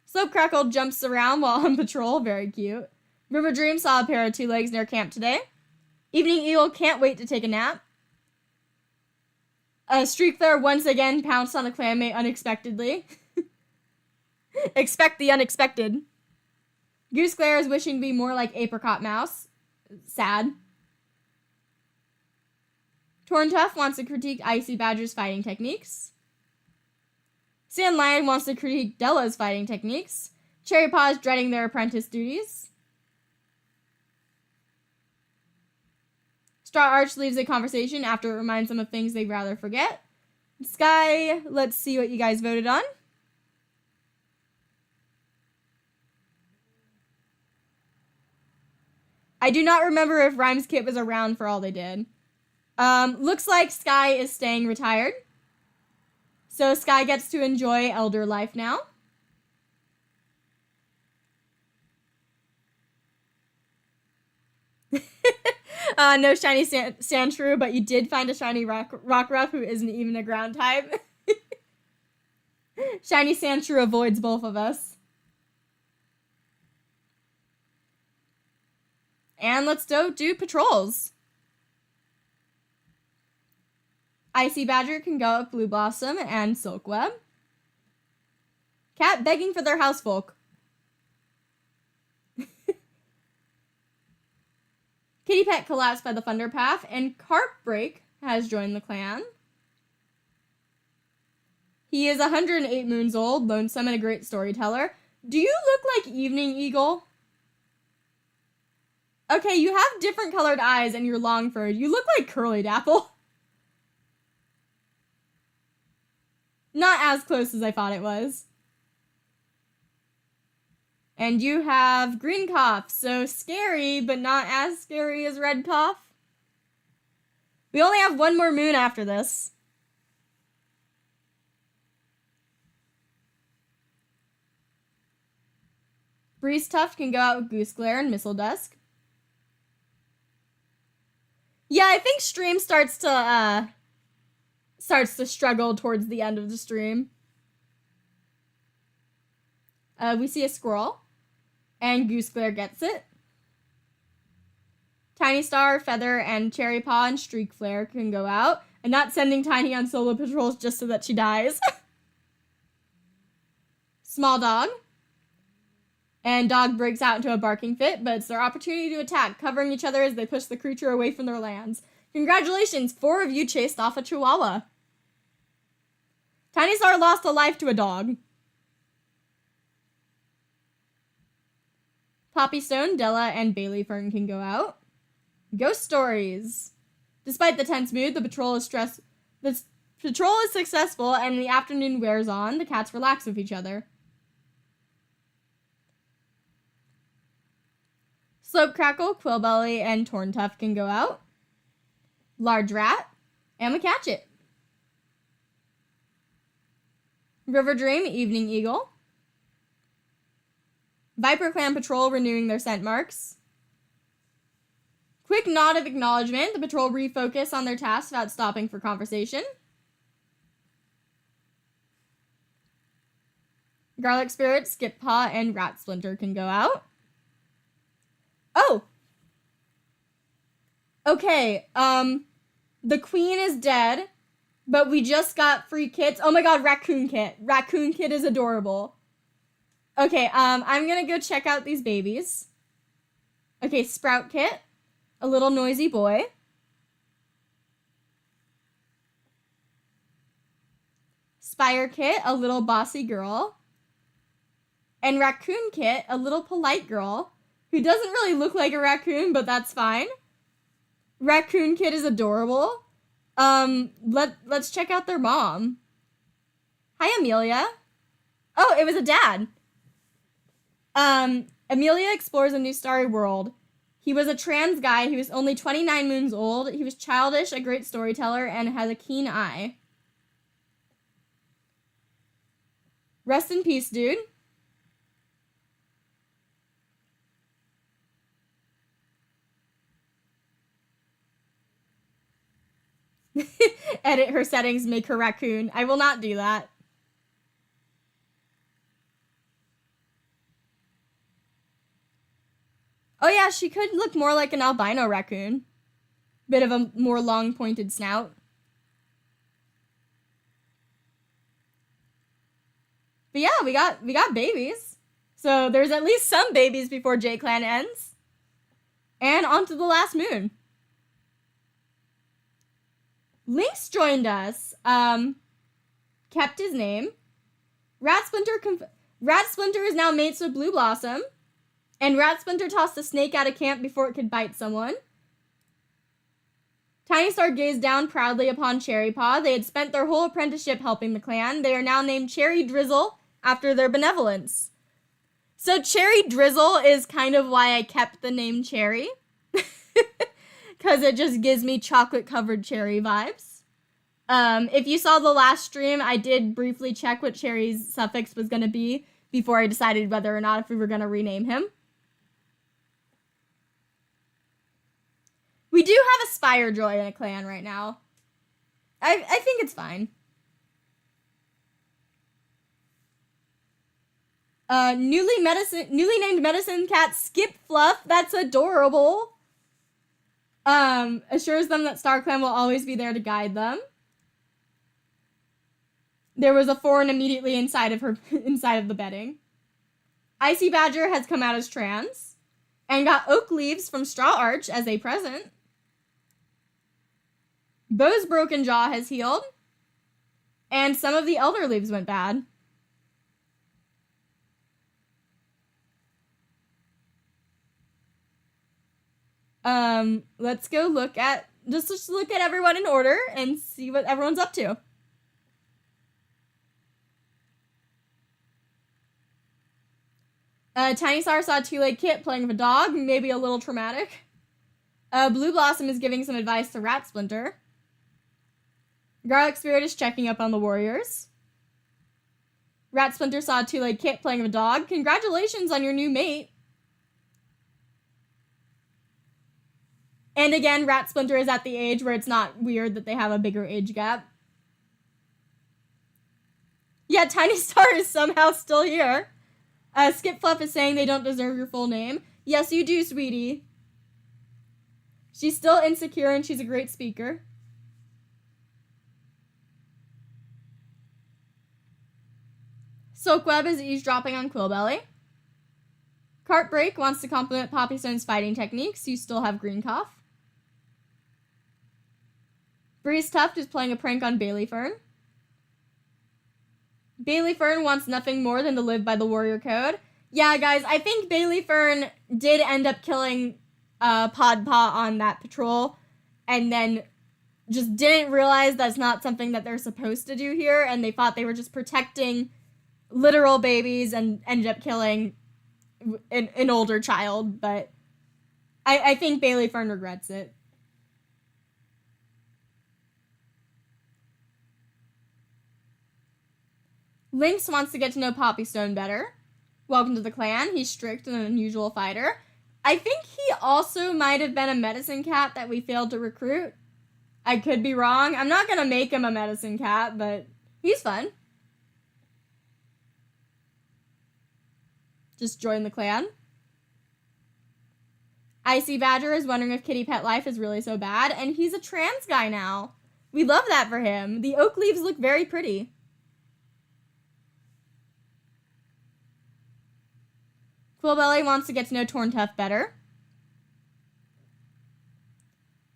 Slope Crackle jumps around while on patrol. Very cute. River Dream saw a pair of two legs near camp today. Evening Eagle can't wait to take a nap. Streak Flare once again pounced on a clanmate unexpectedly. Expect the unexpected. Goose Glare is wishing to be more like Apricot Mouse. Sad. Torntuff wants to critique Icy Badger's fighting techniques. Sand Lion wants to critique Della's fighting techniques. Cherry Paw is dreading their apprentice duties. Straw Arch leaves a conversation after it reminds them of things they'd rather forget. Sky, let's see what you guys voted on. I do not remember if Rhymes Kit was around for all they did. Looks like Sky is staying retired. So Sky gets to enjoy elder life now. No shiny Sandshrew, but you did find a shiny Rockruff who isn't even a ground type. Shiny Sandshrew avoids both of us. And let's do patrols. Icy Badger can go with Blue Blossom and Silkweb. Cat begging for their housefolk. Kitty Pet collapsed by the Thunder Path, and Carpbreak has joined the clan. He is 108 moons old, lonesome, and a great storyteller. Do you look like Evening Eagle? Okay, you have different colored eyes and you're long furred. You look like Curly Dapple. Not as close as I thought it was. And you have Green Cough, so scary, but not as scary as Red Cough. We only have one more moon after this. Breeze Tuft can go out with Goose Glare and Missile Dusk. Yeah, I think stream starts to struggle towards the end of the stream. We see a squirrel, and Goose Glare gets it. Tinystar, Feather, and Cherry Paw and Streak Flare can go out. I'm not sending Tiny on solo patrols just so that she dies. Small Dog. And Dog breaks out into a barking fit, but it's their opportunity to attack, covering each other as they push the creature away from their lands. Congratulations, 4 of you chased off a Chihuahua. Tinystar lost a life to a dog. Poppystone, Della, and Bailey Fern can go out. Ghost Stories. Despite the tense mood, the patrol is successful, and the afternoon wears on. The cats relax with each other. Slope Crackle, Quillbelly, and Torntuff can go out. Large Rat, and McCatchet. River Dream, Evening Eagle. Viper Clan Patrol renewing their scent marks. Quick nod of acknowledgement. The patrol refocus on their tasks without stopping for conversation. Garlic Spirit, Skip Paw, and Rat Splinter can go out. Oh! Okay, the queen is dead, but we just got free kits. Oh my god, Raccoon Kit. Raccoon Kit is adorable. Okay, I'm gonna go check out these babies. Okay, Sprout Kit, a little noisy boy. Spire Kit, a little bossy girl. And Raccoon Kit, a little polite girl, who doesn't really look like a raccoon, but that's fine. Raccoon Kit is adorable. Let's check out their mom. Hi, Amelia. Oh, it was a dad. Amelia explores a new starry world. He was a trans guy. He was only 29 moons old. He was childish, a great storyteller, and has a keen eye. Rest in peace, dude. Edit her settings, make her raccoon. I will not do that. Oh yeah, she could look more like an albino raccoon. Bit of a more long pointed snout. But yeah, we got babies. So there's at least some babies before JayClan ends. And on to the last moon. Lynx joined us. Kept his name. Rat Splinter is now mates with Blue Blossom. And Rat Splinter tossed a snake out of camp before it could bite someone. Tinystar gazed down proudly upon Cherry Paw. They had spent their whole apprenticeship helping the clan. They are now named Cherry Drizzle after their benevolence. So Cherry Drizzle is kind of why I kept the name Cherry. Because it just gives me chocolate-covered cherry vibes. If you saw the last stream, I did briefly check what Cherry's suffix was going to be before I decided whether or not if we were going to rename him. We do have a Spire Joy in a clan right now. I think it's fine. Newly named medicine cat Skip Fluff. That's adorable. Assures them that StarClan will always be there to guide them. There was a thorn immediately inside of the bedding. Icy Badger has come out as trans and got oak leaves from Straw Arch as a present. Bo's broken jaw has healed, and some of the elder leaves went bad. Let's go look at, just look at everyone in order and see what everyone's up to. Tinystar saw Two-Leg Kit playing with a dog, maybe a little traumatic. Blue Blossom is giving some advice to Rat Splinter. Garlic Spirit is checking up on the warriors. Rat Splinter saw a two-legged kit playing with a dog. Congratulations on your new mate. And again, Rat Splinter is at the age where it's not weird that they have a bigger age gap. Yeah, Tinystar is somehow still here. Skip Fluff is saying they don't deserve your full name. Yes, you do, sweetie. She's still insecure and she's a great speaker. Soakweb is eavesdropping on Quillbelly. Cartbreak wants to compliment Poppy Stone's fighting techniques. You still have green cough. Breeze Tuft is playing a prank on Bailey Fern. Bailey Fern wants nothing more than to live by the warrior code. Yeah, guys, I think Bailey Fern did end up killing Podpaw on that patrol, and then just didn't realize that's not something that they're supposed to do here, and they thought they were just protecting literal babies and ended up killing an older child, but I think Bailey Fern regrets it. Lynx wants to get to know Poppy Stone better. Welcome to the clan. He's strict and an unusual fighter. I think he also might have been a medicine cat that we failed to recruit. I could be wrong. I'm not going to make him a medicine cat, but he's fun. Just join the clan. Icy Badger is wondering if kitty pet life is really so bad, and he's a trans guy now. We love that for him. The oak leaves look very pretty. Quillbelly wants to get to know Torntuff better.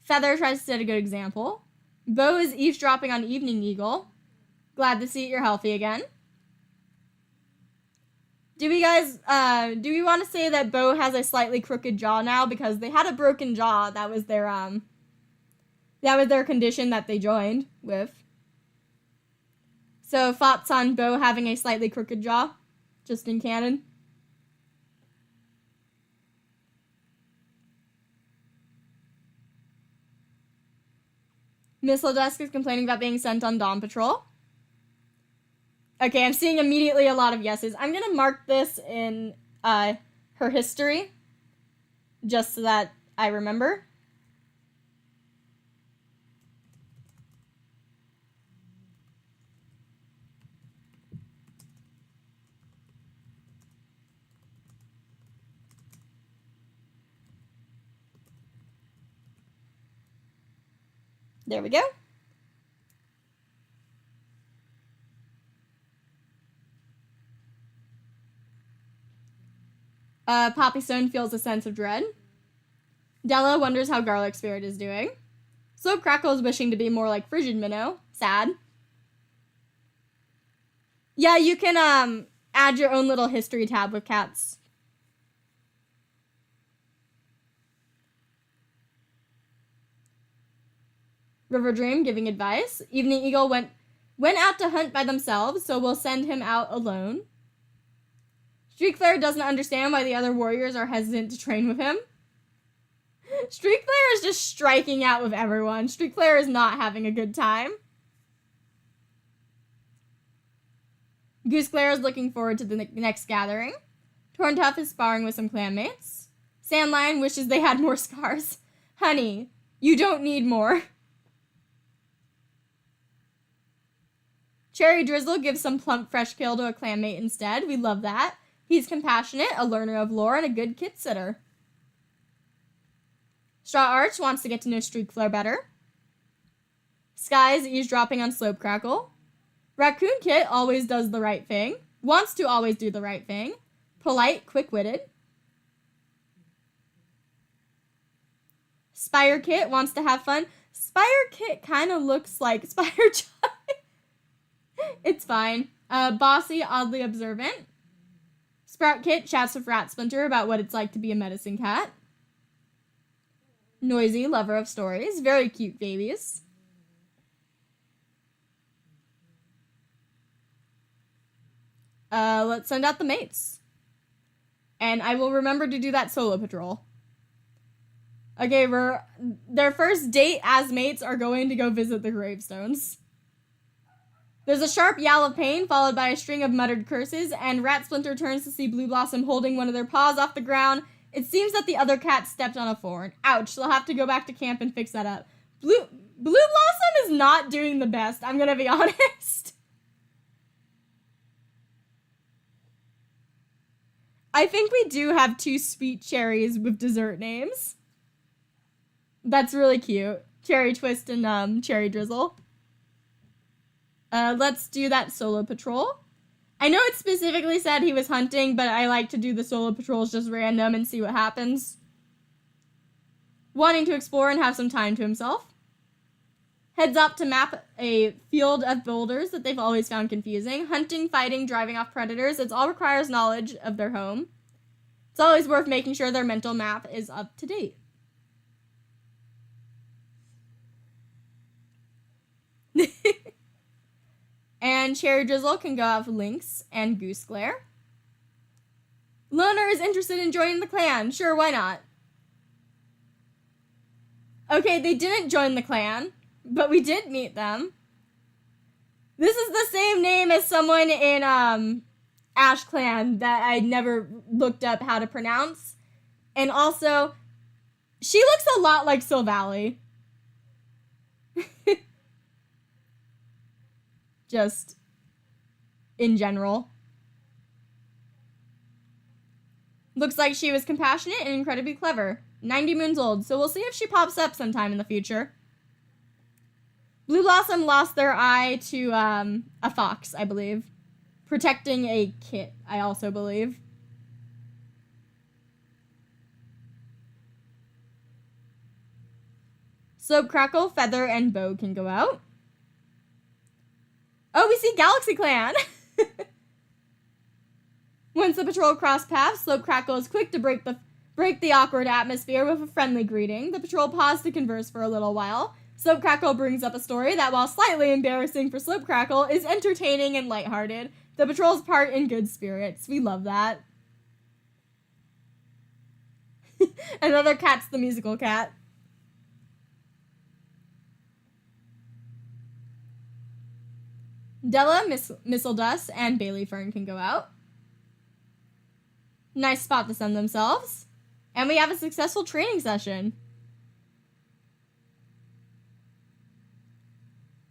Feather tries to set a good example. Bo is eavesdropping on Evening Eagle. Glad to see you're healthy again. Do we want to say that Bo has a slightly crooked jaw now because they had a broken jaw? That was their condition that they joined with. So thoughts on Bo having a slightly crooked jaw, just in canon. Miss Ledesk is complaining about being sent on Dawn Patrol. Okay, I'm seeing immediately a lot of yeses. I'm going to mark this in her history, just so that I remember. There we go. Poppy Stone feels a sense of dread. Della wonders how Garlic Spirit is doing. Slope Crackle is wishing to be more like Frigid Minnow. Sad. Yeah, you can add your own little history tab with cats. River Dream giving advice. Evening Eagle went out to hunt by themselves, so we'll send him out alone. Streak Flare doesn't understand why the other warriors are hesitant to train with him. Streak Flare is just striking out with everyone. Streak Flare is not having a good time. Goose Glare is looking forward to the next gathering. Torntuff is sparring with some clanmates. Sandlion wishes they had more scars. Honey, you don't need more. Cherry Drizzle gives some plump fresh kill to a clanmate instead. We love that. He's compassionate, a learner of lore, and a good kit sitter. Straw Arch wants to get to know Streak Flare better. Sky is eavesdropping on Slope Crackle. Raccoon Kit always does the right thing. Wants to always do the right thing. Polite, quick-witted. Spire Kit wants to have fun. Spire Kit kind of looks like Spire Chai. It's fine. Bossy, oddly observant. Sprout Kit chats with Rat Splinter about what it's like to be a medicine cat. Noisy, lover of stories. Very cute babies. Let's send out the mates. And I will remember to do that solo patrol. Okay, their first date as mates are going to go visit the gravestones. There's a sharp yowl of pain, followed by a string of muttered curses, and Rat Splinter turns to see Blue Blossom holding one of their paws off the ground. It seems that the other cat stepped on a thorn. Ouch, they'll have to go back to camp and fix that up. Blue Blossom is not doing the best, I'm gonna be honest. I think we do have 2 sweet cherries with dessert names. That's really cute. Cherry Twist and Cherry Drizzle. Let's do that solo patrol. I know it specifically said he was hunting, but I like to do the solo patrols just random and see what happens. Wanting to explore and have some time to himself. Heads up to map a field of boulders that they've always found confusing. Hunting, fighting, driving off predators. It all requires knowledge of their home. It's always worth making sure their mental map is up to date. And Cherry Drizzle can go out with Lynx and Goose Glare. Loner is interested in joining the clan. Sure, why not? Okay, they didn't join the clan, but we did meet them. This is the same name as someone in Ash Clan that I never looked up how to pronounce. And also, she looks a lot like Sylvally. Just in general. Looks like she was compassionate and incredibly clever. 90 moons old, so we'll see if she pops up sometime in the future. Blue Blossom lost their eye to a fox, I believe. Protecting a kit, I also believe. Slope, Crackle, Feather, and Bow can go out. Oh, we see GalaxyClan! Once the patrol cross paths, Slope Crackle is quick to break the awkward atmosphere with a friendly greeting. The patrol pause to converse for a little while. Slope Crackle brings up a story that, while slightly embarrassing for Slope Crackle, is entertaining and lighthearted. The patrols part in good spirits. We love that. Another cat's the musical cat. Della, Mistledust, and Bailey Fern can go out. Nice spot to sun themselves. And we have a successful training session.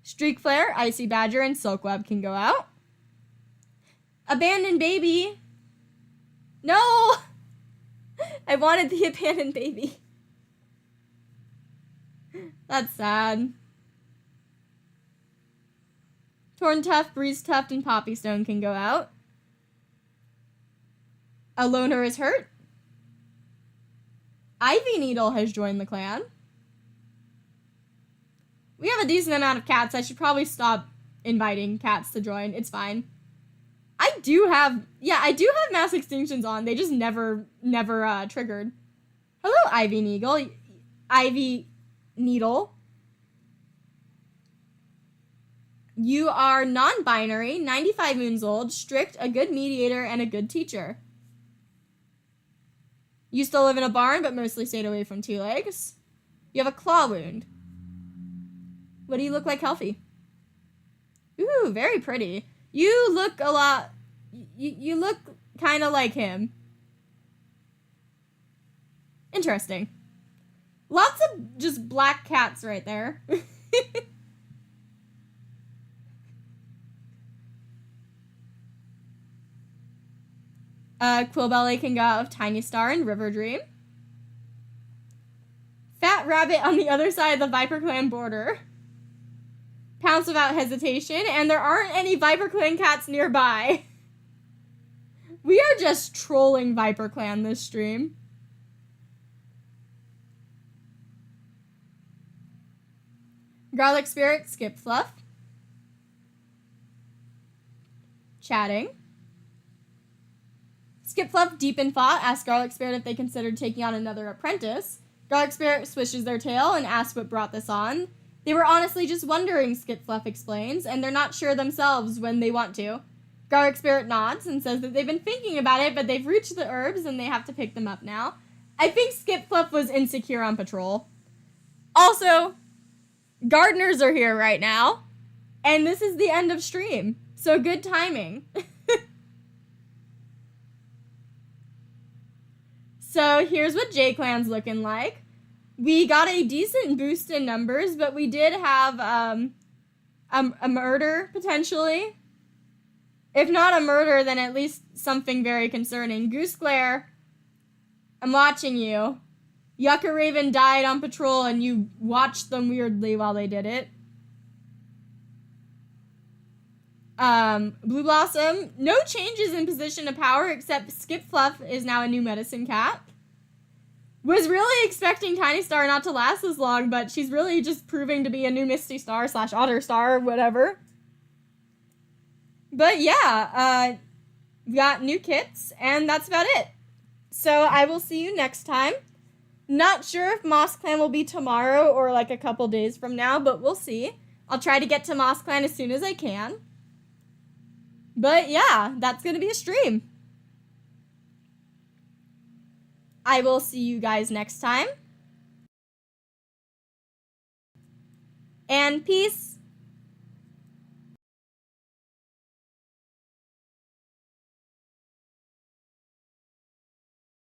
Streak Flare, Icy Badger, and Silkweb can go out. Abandoned Baby. No! I wanted the abandoned baby. That's sad. Torn Tuft, Breeze Tuft, and Poppy Stone can go out. A loner is hurt. Ivy Needle has joined the clan. We have a decent amount of cats. I should probably stop inviting cats to join. It's fine. I do have mass extinctions on. They just never triggered. Hello, Ivy Needle. Ivy Needle. You are non-binary, 95 moons old, strict, a good mediator, and a good teacher. You still live in a barn, but mostly stayed away from 2 legs. You have a claw wound. What do you look like healthy? Ooh, very pretty. You look a lot... You look kind of like him. Interesting. Lots of just black cats right there. Quillbelly can go out of Tinystar and River Dream. Fat Rabbit on the other side of the Viper Clan border. Pounce without hesitation, and there aren't any Viper Clan cats nearby. We are just trolling Viper Clan this stream. Garlic Spirit, Skip Fluff. Chatting. Skip Fluff, deep in thought, asks Garlic Spirit if they considered taking on another apprentice. Garlic Spirit swishes their tail and asks what brought this on. They were honestly just wondering, Skip Fluff explains, and they're not sure themselves when they want to. Garlic Spirit nods and says that they've been thinking about it, but they've reached the herbs and they have to pick them up now. I think Skip Fluff was insecure on patrol. Also, gardeners are here right now. And this is the end of stream. So good timing. So here's what JayClan's looking like. We got a decent boost in numbers, but we did have a murder, potentially. If not a murder, then at least something very concerning. Goose Glare, I'm watching you. Yucca Raven died on patrol and you watched them weirdly while they did it. Blue Blossom, no changes in position of power except Skip Fluff is now a new medicine cat. Was really expecting Tinystar not to last this long, but she's really just proving to be a new Misty Star / Otter Star, whatever. But yeah, we got new kits, and that's about it. So I will see you next time. Not sure if Moss Clan will be tomorrow or like a couple days from now, but we'll see. I'll try to get to Moss Clan as soon as I can. But yeah, that's going to be a stream. I will see you guys next time. And peace.